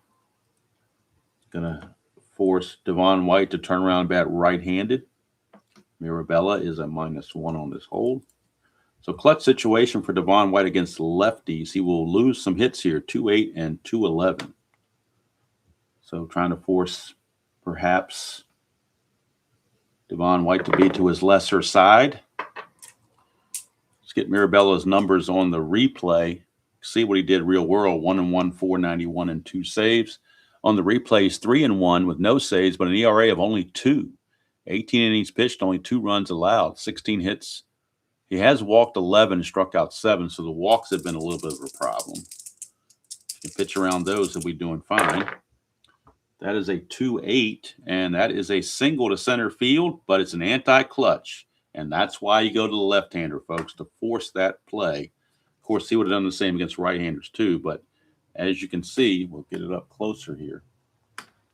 going to force Devon White to turn around and bat right-handed. Mirabella is a -1 on this hold. So clutch situation for Devon White against lefties. He will lose some hits here, 2-8 and 2-11. So trying to force perhaps Devon White to be to his lesser side. Let's get Mirabella's numbers on the replay. See what he did real world. 1-1, 491, and 2 saves. On the replay, he's 3-1 with no saves, but an ERA of only 2. 18 innings pitched, only 2 runs allowed, 16 hits. He has walked 11 and struck out 7, so the walks have been a little bit of a problem. If you pitch around those, he'll be doing fine. That is a 2-8, and that is a single to center field, but it's an anti-clutch. And that's why you go to the left-hander, folks, to force that play. Of course, he would have done the same against right-handers too, but as you can see, we'll get it up closer here.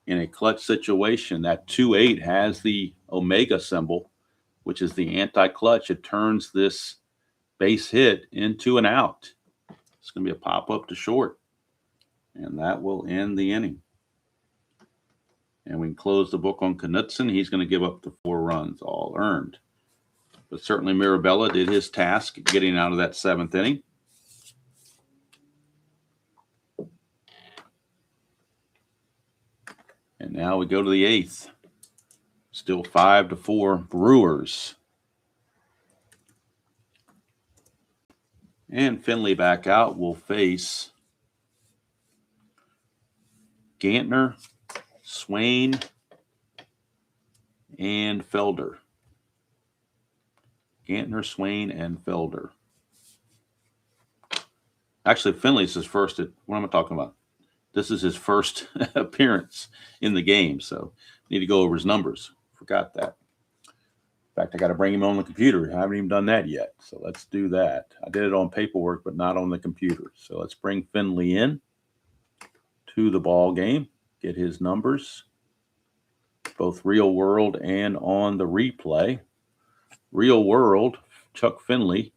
In a clutch situation, that 2-8 has the omega symbol, which is the anti-clutch. It turns this base hit into an out. It's going to be a pop-up to short, and that will end the inning. And we can close the book on Knutson. He's going to give up the 4 runs, all earned. But certainly Mirabella did his task getting out of that 7th inning. And now we go to the 8th. Still 5-4 Brewers. And Finley back out will face Gantner, Swain, and Felder. Gantner, Swain, and Felder. Actually, Finley's his first. What am I talking about? This is his first appearance in the game, so need to go over his numbers. Forgot that. In fact, I got to bring him on the computer. I haven't even done that yet, so let's do that. I did it on paperwork, but not on the computer. So let's bring Finley in to the ball game, get his numbers, both real world and on the replay. Real world, Chuck Finley,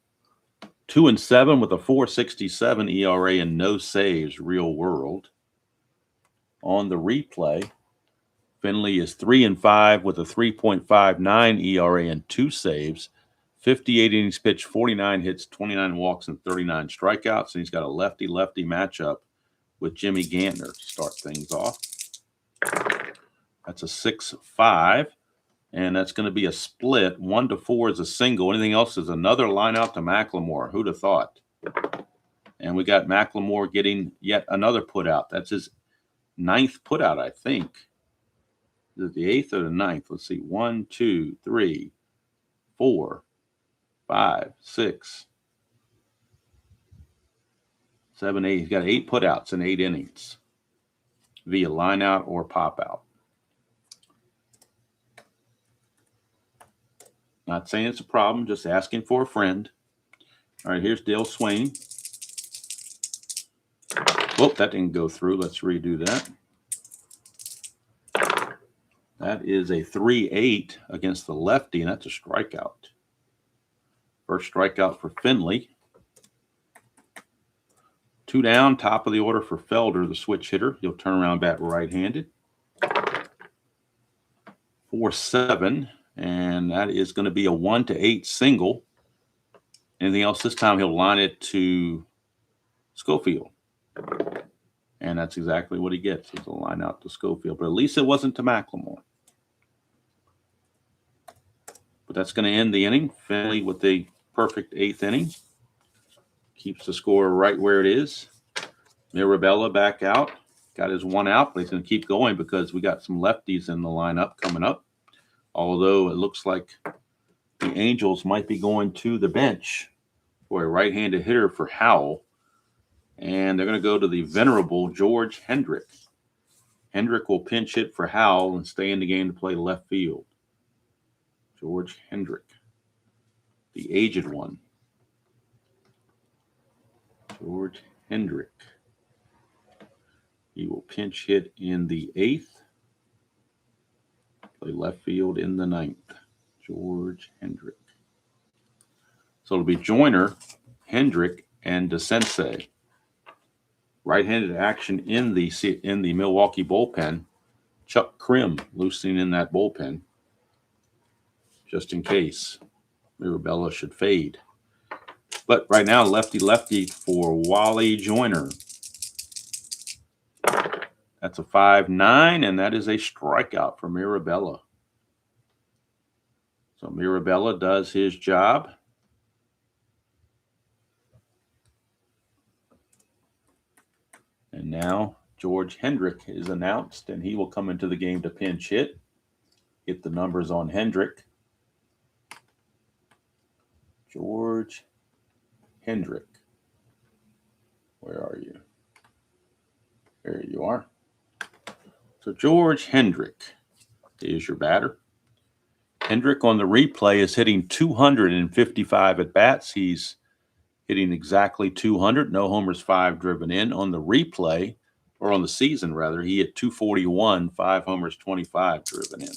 2-7 with a 4.67 ERA and no saves, real world. On the replay, Finley is 3-5 with a 3.59 ERA and 2 saves, 58 innings pitched, 49 hits, 29 walks, and 39 strikeouts. And he's got a lefty-lefty matchup with Jimmy Gantner to start things off. That's a 6-5. And that's going to be a split. 1-4 is a single. Anything else is another line out to McLemore. Who'd have thought? And we got McLemore getting yet another put out. That's his 9th put out, I think. Is it the 8th or the 9th? Let's see. 1, 2, 3, 4, 5, 6, 7, 8. He's got 8 put outs in 8 innings via line out or pop out. Not saying it's a problem, just asking for a friend. All right, here's Dale Swain. Whoop, that didn't go through. Let's redo that. That is a 3-8 against the lefty, and that's a strikeout. First strikeout for Finley. 2 down, top of the order for Felder, the switch hitter. He'll turn around, bat right-handed. 4-7. And that is going to be a 1-8 single. Anything else this time, he'll line it to Schofield. And that's exactly what he gets. It's a line out to Schofield. But at least it wasn't to McLemore. But that's going to end the inning. Finley with the perfect 8th inning. Keeps the score right where it is. Mirabella back out. Got his 1 out, but he's going to keep going because we got some lefties in the lineup coming up. Although it looks like the Angels might be going to the bench for a right-handed hitter for Howell. And they're going to go to the venerable George Hendrick. Hendrick will pinch hit for Howell and stay in the game to play left field. George Hendrick, the aged one. George Hendrick. He will pinch hit in the 8th. Play left field in the 9th. George Hendrick. So it'll be Joyner, Hendrick, and DeSensei. Right-handed action in the Milwaukee bullpen. Chuck Krim loosening in that bullpen, just in case Mirabella should fade. But right now, lefty-lefty for Wally Joyner. That's a 5-9, and that is a strikeout for Mirabella. So Mirabella does his job. And now George Hendrick is announced, and he will come into the game to pinch hit. Get the numbers on Hendrick. George Hendrick. Where are you? There you are. So George Hendrick is your batter. Hendrick on the replay is hitting 255 at bats. He's hitting exactly 200. No homers, 5 driven in. On the replay, or on the season rather, he hit 241, 5 homers, 25 driven in.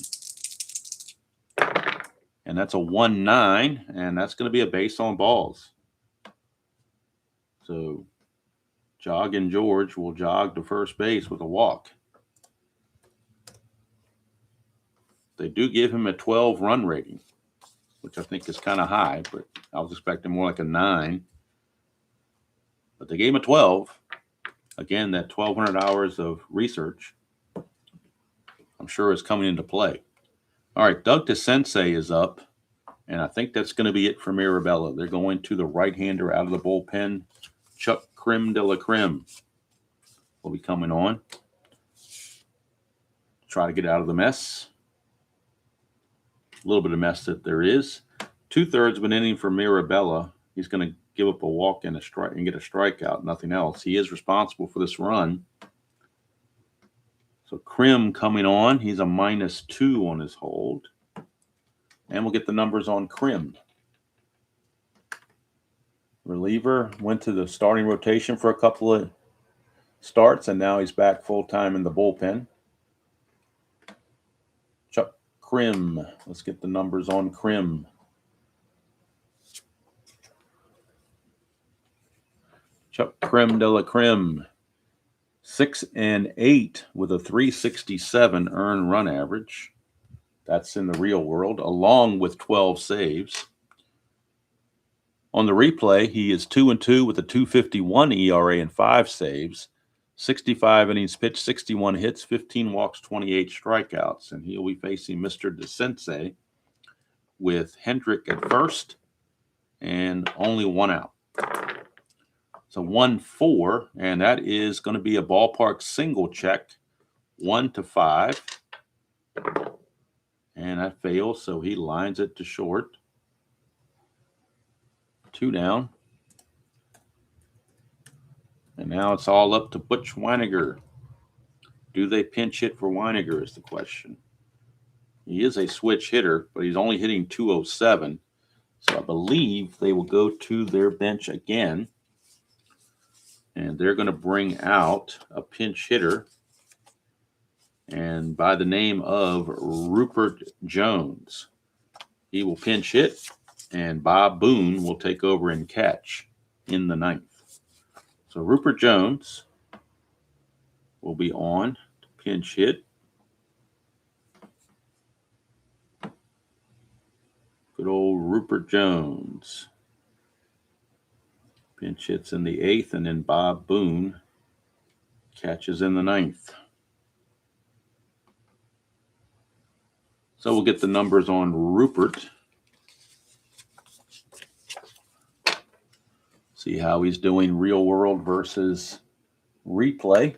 And that's a 1-9, and that's going to be a base on balls. So Jogging George will jog to first base with a walk. They do give him a 12 run rating, which I think is kind of high, but I was expecting more like a 9. But they gave him a 12. Again, that 1,200 hours of research, I'm sure, is coming into play. All right, Doug DeSensei is up, and I think that's going to be it for Mirabella. They're going to the right-hander out of the bullpen. Chuck Creme de la Creme will be coming on. Try to get out of the mess. A little bit of mess that there is. 2/3 of an inning for Mirabella. He's going to give up a walk and a strike and get a strikeout, nothing else. He is responsible for this run. So Krim coming on. He's a -2 on his hold. And we'll get the numbers on Krim. Reliever went to the starting rotation for a couple of starts, and now he's back full-time in the bullpen. Chuck Krim. Let's get the numbers on Krim. Chuck Creme de la Creme, 6-8 with a 367 earned run average. That's in the real world, along with 12 saves. On the replay, he is 2-2 with a 2.51 ERA and 5 saves. 65 innings pitched, 61 hits, 15 walks, 28 strikeouts. And he'll be facing Mr. DeSensei with Hendrick at first and only 1 out. So 1-4, and that is going to be a ballpark single check, 1-5. And that fails, so he lines it to short. 2 down. And now it's all up to Butch Weiniger. Do they pinch hit for Weiniger is the question. He is a switch hitter, but he's only hitting 207. So I believe they will go to their bench again. And they're going to bring out a pinch hitter, and by the name of Rupert Jones. He will pinch hit, and Bob Boone will take over and catch in the 9th. So Rupert Jones will be on to pinch hit. Good old Rupert Jones. Pinch hits in the 8th, and then Bob Boone catches in the 9th. So we'll get the numbers on Rupert. See how he's doing real world versus replay.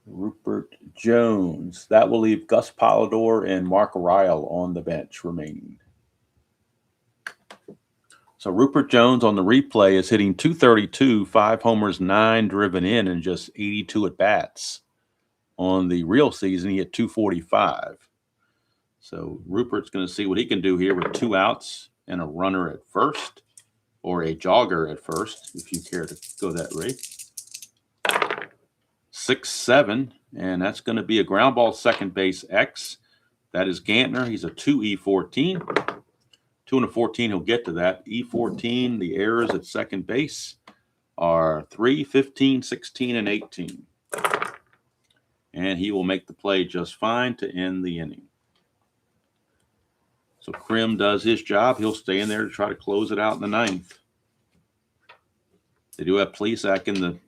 Rupert Jones. That will leave Gus Polidor and Mark Ryle on the bench remaining. So Rupert Jones on the replay is hitting 232, 5 homers, 9 driven in, and just 82 at bats. On the real season, he hit 245. So Rupert's going to see what he can do here with 2 outs and a runner at first, or a jogger at first, if you care to go that way. 6-7, and that's going to be a ground ball second base X. That is Gantner. He's a 2E14. 2 and a 14, he'll get to that. E14, the errors at second base are 3, 15, 16, and 18. And he will make the play just fine to end the inning. So Krim does his job. He'll stay in there to try to close it out in the 9th. They do have Plesac in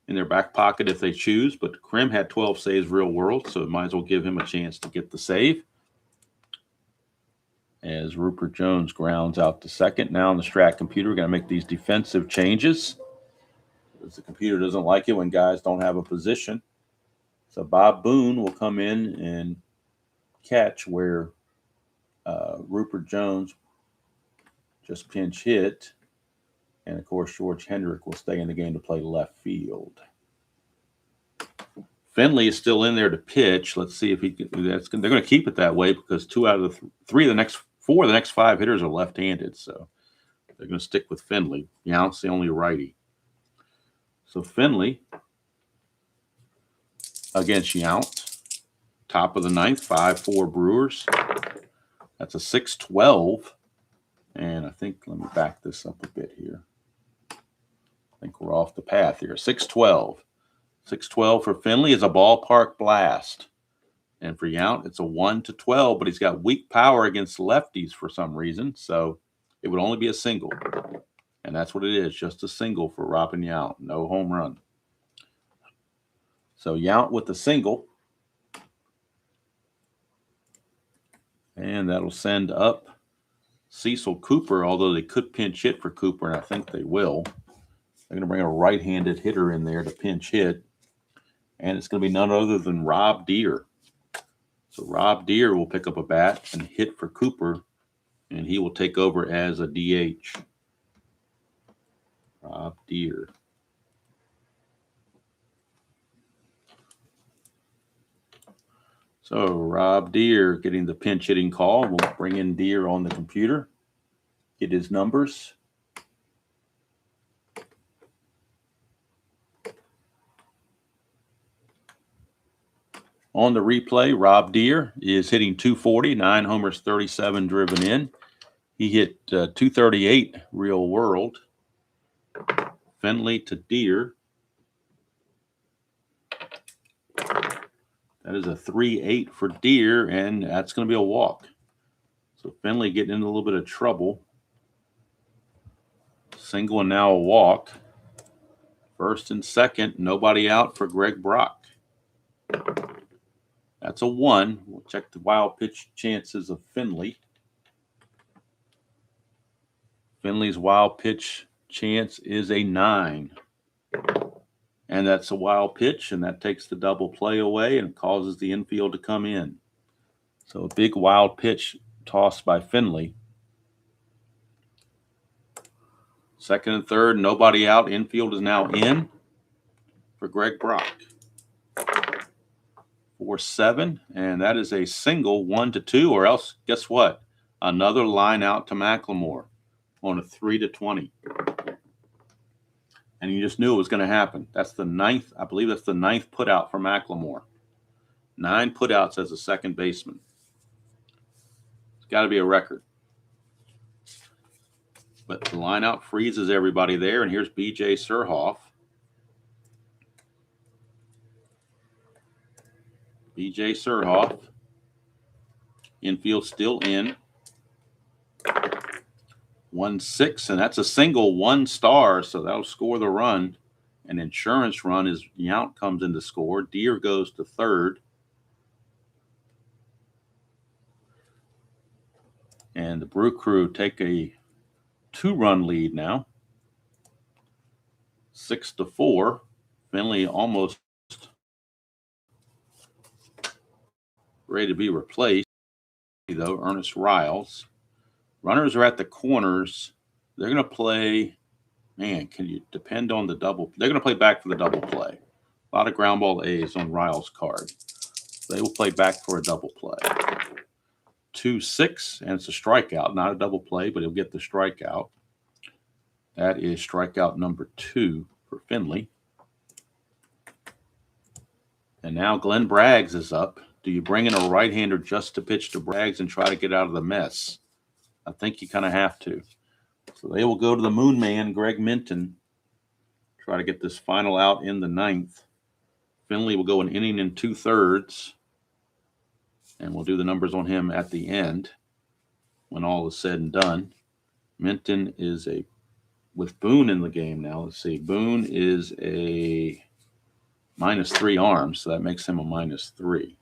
their back pocket if they choose, but Krim had 12 saves real world, so it might as well give him a chance to get the save. as Rupert Jones grounds out to second. Now on the Strat computer, we're going to make these defensive changes, because the computer doesn't like it when guys don't have a position. So Bob Boone will come in and catch where Rupert Jones just pinch hit. And, of course, George Hendrick will stay in the game to play left field. Finley is still in there to pitch. Let's see if he can. They're going to keep it that way because 2 out of the 3 of the next 4 of the next 5 hitters are left-handed. So they're going to stick with Finley. Yount's the only righty. So Finley against Yount. Top of the 9th, 5-4 Brewers. That's a 6-12. And I think, let me back this up a bit here. I think we're off the path here. 6-12. 6-12 for Finley is a ballpark blast. And for Yount, it's a 1-12, but he's got weak power against lefties for some reason. So it would only be a single. And that's what it is, just a single for Robin Yount. No home run. So Yount with the single. And that'll send up Cecil Cooper, although they could pinch hit for Cooper, and I think they will. They're going to bring a right-handed hitter in there to pinch hit. And it's going to be none other than Rob Deere. So Rob Deere will pick up a bat and hit for Cooper, and he will take over as a DH. Rob Deere. So Rob Deere getting the pinch hitting call. We'll bring in Deere on the computer, get his numbers. On the replay, Rob Deere is hitting .240, 9 homers, 37 driven in. He hit .238 real world. Finley to Deere. That is a 3-8 for Deere, and that's going to be a walk. So Finley getting into a little bit of trouble. Single and now a walk. First and second, nobody out for Greg Brock. That's a 1. We'll check the wild pitch chances of Finley. Finley's wild pitch chance is a 9. And that's a wild pitch, and that takes the double play away and causes the infield to come in. So a big wild pitch tossed by Finley. Second and third, nobody out. Infield is now in for Greg Brock. 4-7, and that is a single 1-2, or else, guess what? Another line out to McLemore on a 3-20. And you just knew it was going to happen. That's the 9th, I believe that's the 9th put out for McLemore. 9 putouts as a second baseman. It's got to be a record. But the line out freezes everybody there, and here's B.J. Surhoff. B.J. Surhoff. Infield still in. 1-6, and that's a single 1 star, so that'll score the run. An insurance run as Yount comes in to score. Deere goes to third. And the Brew Crew take a 2-run lead now. 6-4. Finley almost ready to be replaced, though. Ernest Riles. Runners are at the corners. They're going to play, man, can you depend on the double? They're going to play back for the double play. A lot of ground ball A's on Riles' card. They will play back for a double play. 2-6, and it's a strikeout. Not a double play, but he'll get the strikeout. That is strikeout number 2 for Finley. And now Glenn Braggs is up. Do you bring in a right-hander just to pitch to Braggs and try to get out of the mess? I think you kind of have to. So they will go to the Moon Man, Greg Minton, try to get this final out in the 9th. Finley will go an inning and 2/3, and we'll do the numbers on him at the end when all is said and done. Minton is with Boone in the game now. Let's see. Boone is a -3 arm, so that makes him a -3.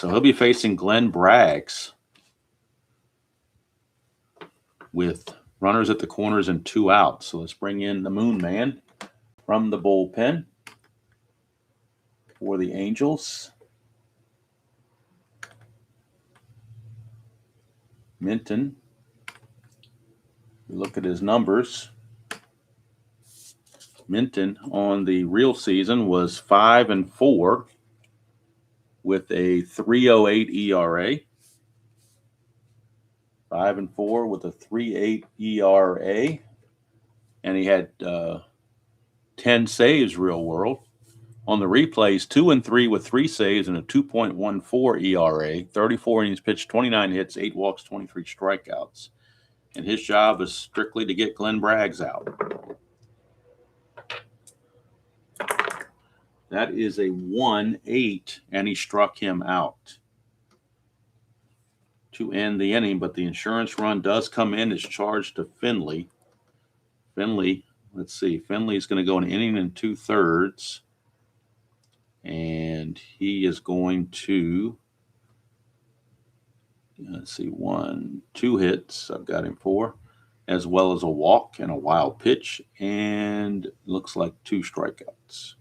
So he'll be facing Glenn Braggs with runners at the corners and 2 outs. So let's bring in the Moon Man from the bullpen for the Angels. Minton. We look at his numbers. Minton on the real season was 5-4 with a 3.08 ERA. 5-4 with a 3.8 ERA. And he had 10 saves real world. On the replays, 2-3 with 3 saves and a 2.14 ERA. 34 innings pitched, 29 hits, 8 walks, 23 strikeouts. And his job is strictly to get Glenn Braggs out. That is a 1-8, and he struck him out to end the inning. But the insurance run does come in. It's charged to Finley. Finley, let's see. Finley's going to go an inning and 2/3. And he is going to, let's see, 2 hits. I've got him 4, as well as a walk and a wild pitch. And looks like 2 strikeouts.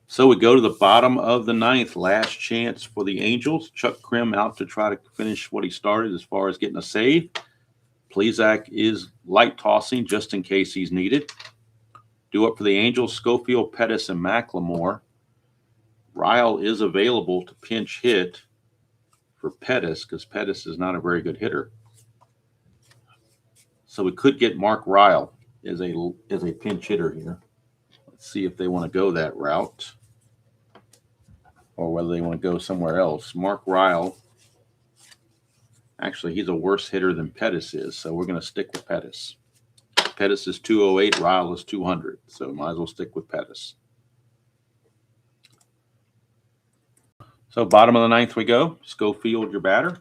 So we go to the bottom of the 9th, last chance for the Angels. Chuck Krim out to try to finish what he started as far as getting a save. Plesac is light tossing just in case he's needed. Due up for the Angels, Schofield, Pettis, and McLemore. Ryle is available to pinch hit for Pettis because Pettis is not a very good hitter. So we could get Mark Ryle as a pinch hitter here. Let's see if they want to go that route or whether they want to go somewhere else. Mark Ryle, actually, he's a worse hitter than Pettis is, so we're going to stick with Pettis. Pettis is 208, Ryle is 200, so might as well stick with Pettis. So bottom of the 9th we go. Schofield, your batter.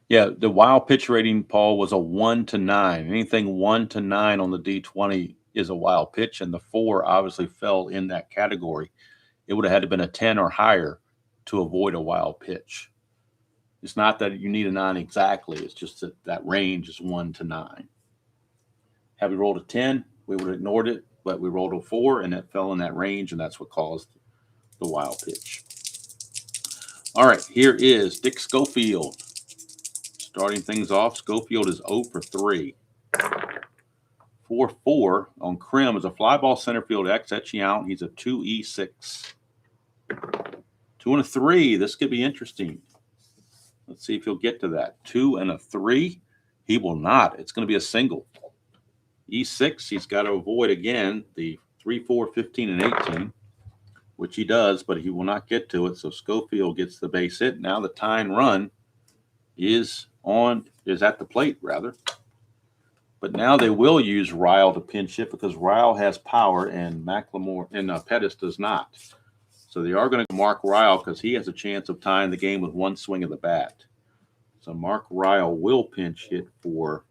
Yeah, the wild pitch rating, Paul, was a 1-9. Anything 1-9 on the D20 is a wild pitch, and the 4 obviously fell in that category. It would have had to been a 10 or higher to avoid a wild pitch. It's not that you need a 9 exactly. It's just that range is 1-9. Had we rolled a 10, we would have ignored it, but we rolled a 4, and it fell in that range, and that's what caused the wild pitch. All right, here is Dick Schofield. Starting things off, Schofield is 0 for 3. 4-4 on Krim is a fly ball center field X, etching out. He's a 2E6. 2 and a 3. This could be interesting. Let's see if he'll get to that. 2 and a 3. He will not. It's going to be a single. E6, he's got to avoid again the 3, 4, 15, and 18, which he does, but he will not get to it. So Schofield gets the base hit. Now the tying run is at the plate, rather. But now they will use Ryle to pinch hit because Ryle has power and McLemore and Pettis does not. So they are going to mark Ryle because he has a chance of tying the game with 1 swing of the bat. So Mark Ryle will pinch hit for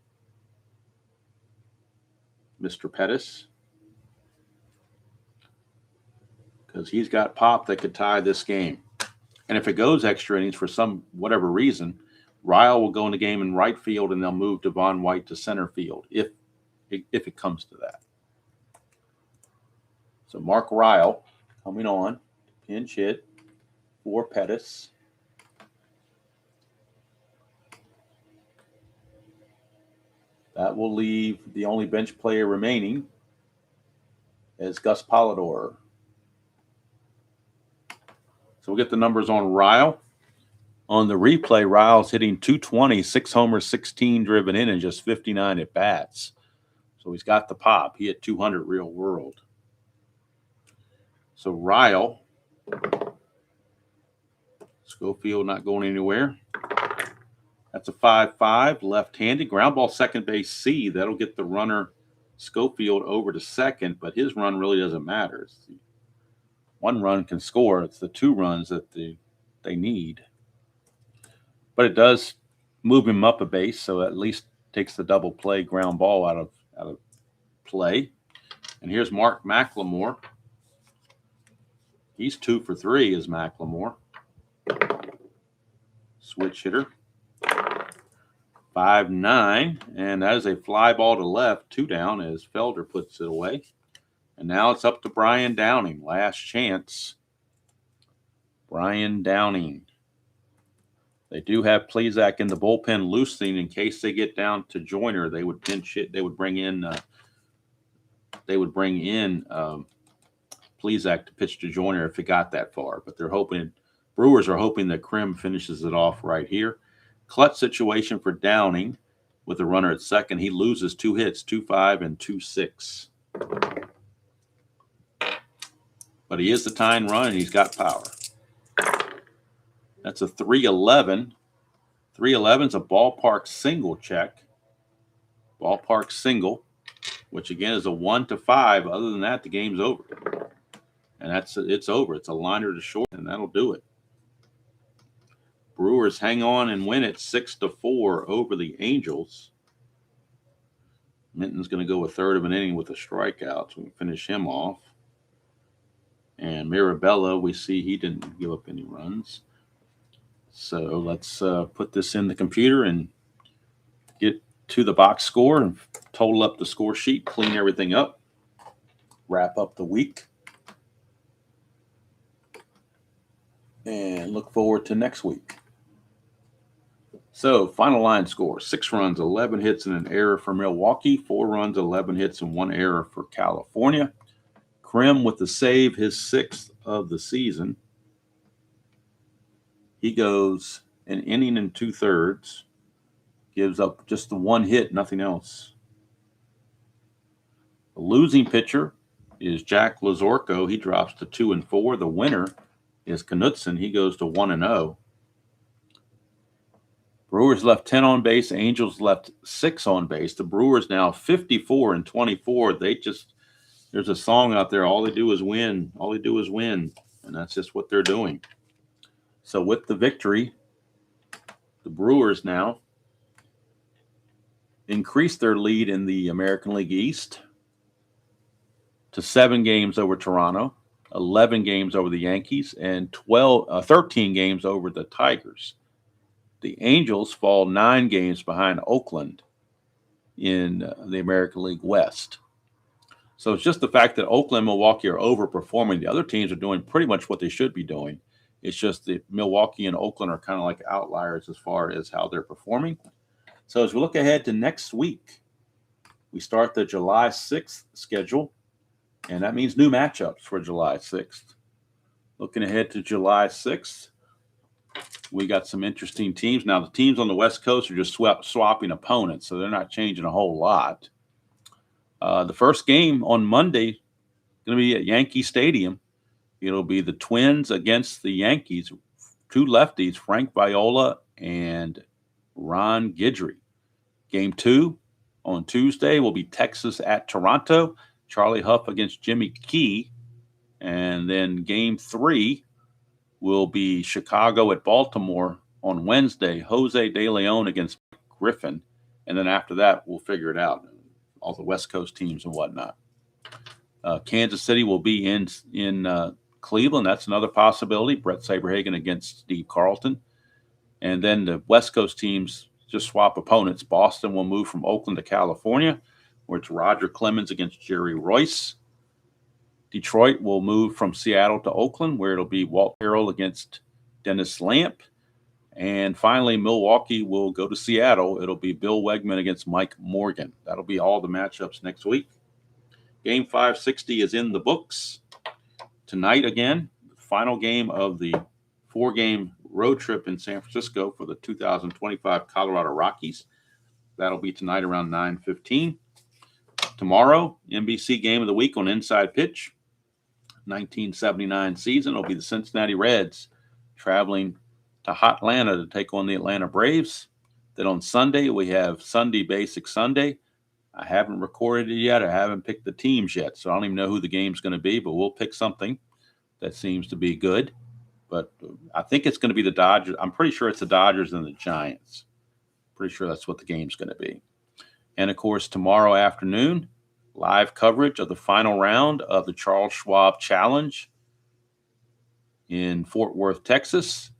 Mr. Pettis because he's got pop that could tie this game. And if it goes extra innings for whatever reason, Ryle will go in the game in right field, and they'll move Devon White to center field if it comes to that. So Mark Ryle coming on, pinch hit for Pettis. That will leave the only bench player remaining as Gus Polidor. So we'll get the numbers on Ryle. On the replay, Ryle's hitting 220, 6 homers, 16 driven in, and just 59 at bats. So he's got the pop. He hit 200 real world. So Ryle, Schofield not going anywhere. That's a 5-5, left-handed. Ground ball, second base C. That'll get the runner Schofield over to second, but his run really doesn't matter. It's the one run can score. It's the 2 runs that they need. But it does move him up a base, so at least takes the double play ground ball out of play. And here's Mark McLemore. He's 2 for 3 as McLemore. Switch hitter. 5-9, and that is a fly ball to left, 2 down as Felder puts it away. And now it's up to Brian Downing. Last chance. Brian Downing. They do have Plesac in the bullpen loosening in case they get down to Joyner. They would pinch it. They would bring in Plesac to pitch to Joyner if it got that far. But they're hoping, Brewers are hoping that Krim finishes it off right here. Clutch situation for Downing with a runner at second. He loses 2 hits, 2-5 and 2-6. But he is the tying run, and he's got power. That's a 3-11. 3-11's a ballpark single check. Ballpark single, which again is a 1-5. Other than that, the game's over. And it's over. It's a liner to short, and that'll do it. Brewers hang on and win it 6-4 over the Angels. Minton's going to go a third of an inning with a strikeout, so we can finish him off. And Mirabella, we see he didn't give up any runs. So let's put this in the computer and get to the box score and total up the score sheet, clean everything up, wrap up the week, and look forward to next week. So final line score, 6 runs, 11 hits, and an error for Milwaukee, 4 runs, 11 hits, and 1 error for California. Krim with the save, his 6th of the season. He goes an inning and 2/3, gives up just the 1 hit, nothing else. The losing pitcher is Jack Lazorko. He drops to 2-4. The winner is Knutson. He goes to 1-0. Brewers left 10 on base. Angels left 6 on base. The Brewers now 54-24. There's a song out there. All they do is win. All they do is win. And that's just what they're doing. So with the victory, the Brewers now increase their lead in the American League East to 7 games over Toronto, 11 games over the Yankees, and 13 games over the Tigers. The Angels fall 9 games behind Oakland in the American League West. So it's just the fact that Oakland and Milwaukee are overperforming. The other teams are doing pretty much what they should be doing. It's just that Milwaukee and Oakland are kind of like outliers as far as how they're performing. So as we look ahead to next week, we start the July 6th schedule, and that means new matchups for July 6th. Looking ahead to July 6th, we got some interesting teams. Now, the teams on the West Coast are just swapping opponents, so they're not changing a whole lot. The first game on Monday is going to be at Yankee Stadium. It'll be the Twins against the Yankees, 2 lefties, Frank Viola and Ron Guidry. Game 2 on Tuesday will be Texas at Toronto, Charlie Huff against Jimmy Key. And then game 3 will be Chicago at Baltimore on Wednesday, Jose De Leon against Griffin. And then after that, we'll figure it out, all the West Coast teams and whatnot. Kansas City will be in Cleveland. That's another possibility. Brett Saberhagen against Steve Carlton. And then the West Coast teams just swap opponents. Boston will move from Oakland to California, where it's Roger Clemens against Jerry Royce. Detroit will move from Seattle to Oakland, where it'll be Walt Harrell against Dennis Lamp. And finally, Milwaukee will go to Seattle. It'll be Bill Wegman against Mike Morgan. That'll be all the matchups next week. Game 560 is in the books. Tonight, again, final game of the 4-game road trip in San Francisco for the 2025 Colorado Rockies. That'll be tonight around 9:15. Tomorrow, NBC Game of the Week on Inside Pitch. 1979 season. It'll be the Cincinnati Reds traveling to Hotlanta to take on the Atlanta Braves. Then on Sunday, we have Sunday Basic Sunday. I haven't recorded it yet. I haven't picked the teams yet, so I don't even know who the game's going to be, but we'll pick something. that seems to be good. But I think it's going to be the Dodgers. I'm pretty sure it's the Dodgers and the Giants. Pretty sure that's what the game's going to be. And, of course, tomorrow afternoon, live coverage of the final round of the Charles Schwab Challenge in Fort Worth, Texas.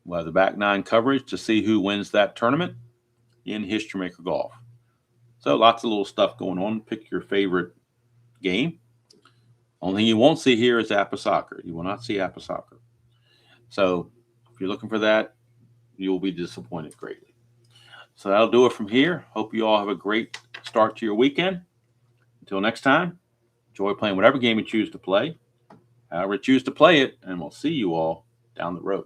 We'll have the back nine coverage to see who wins that tournament in History Maker Golf. So lots of little stuff going on. Pick your favorite game. Only thing you won't see here is APA Soccer. You will not see APA Soccer. So if you're looking for that, you will be disappointed greatly. So that'll do it from here. Hope you all have a great start to your weekend. Until next time, enjoy playing whatever game you choose to play, however you choose to play it, and we'll see you all down the road.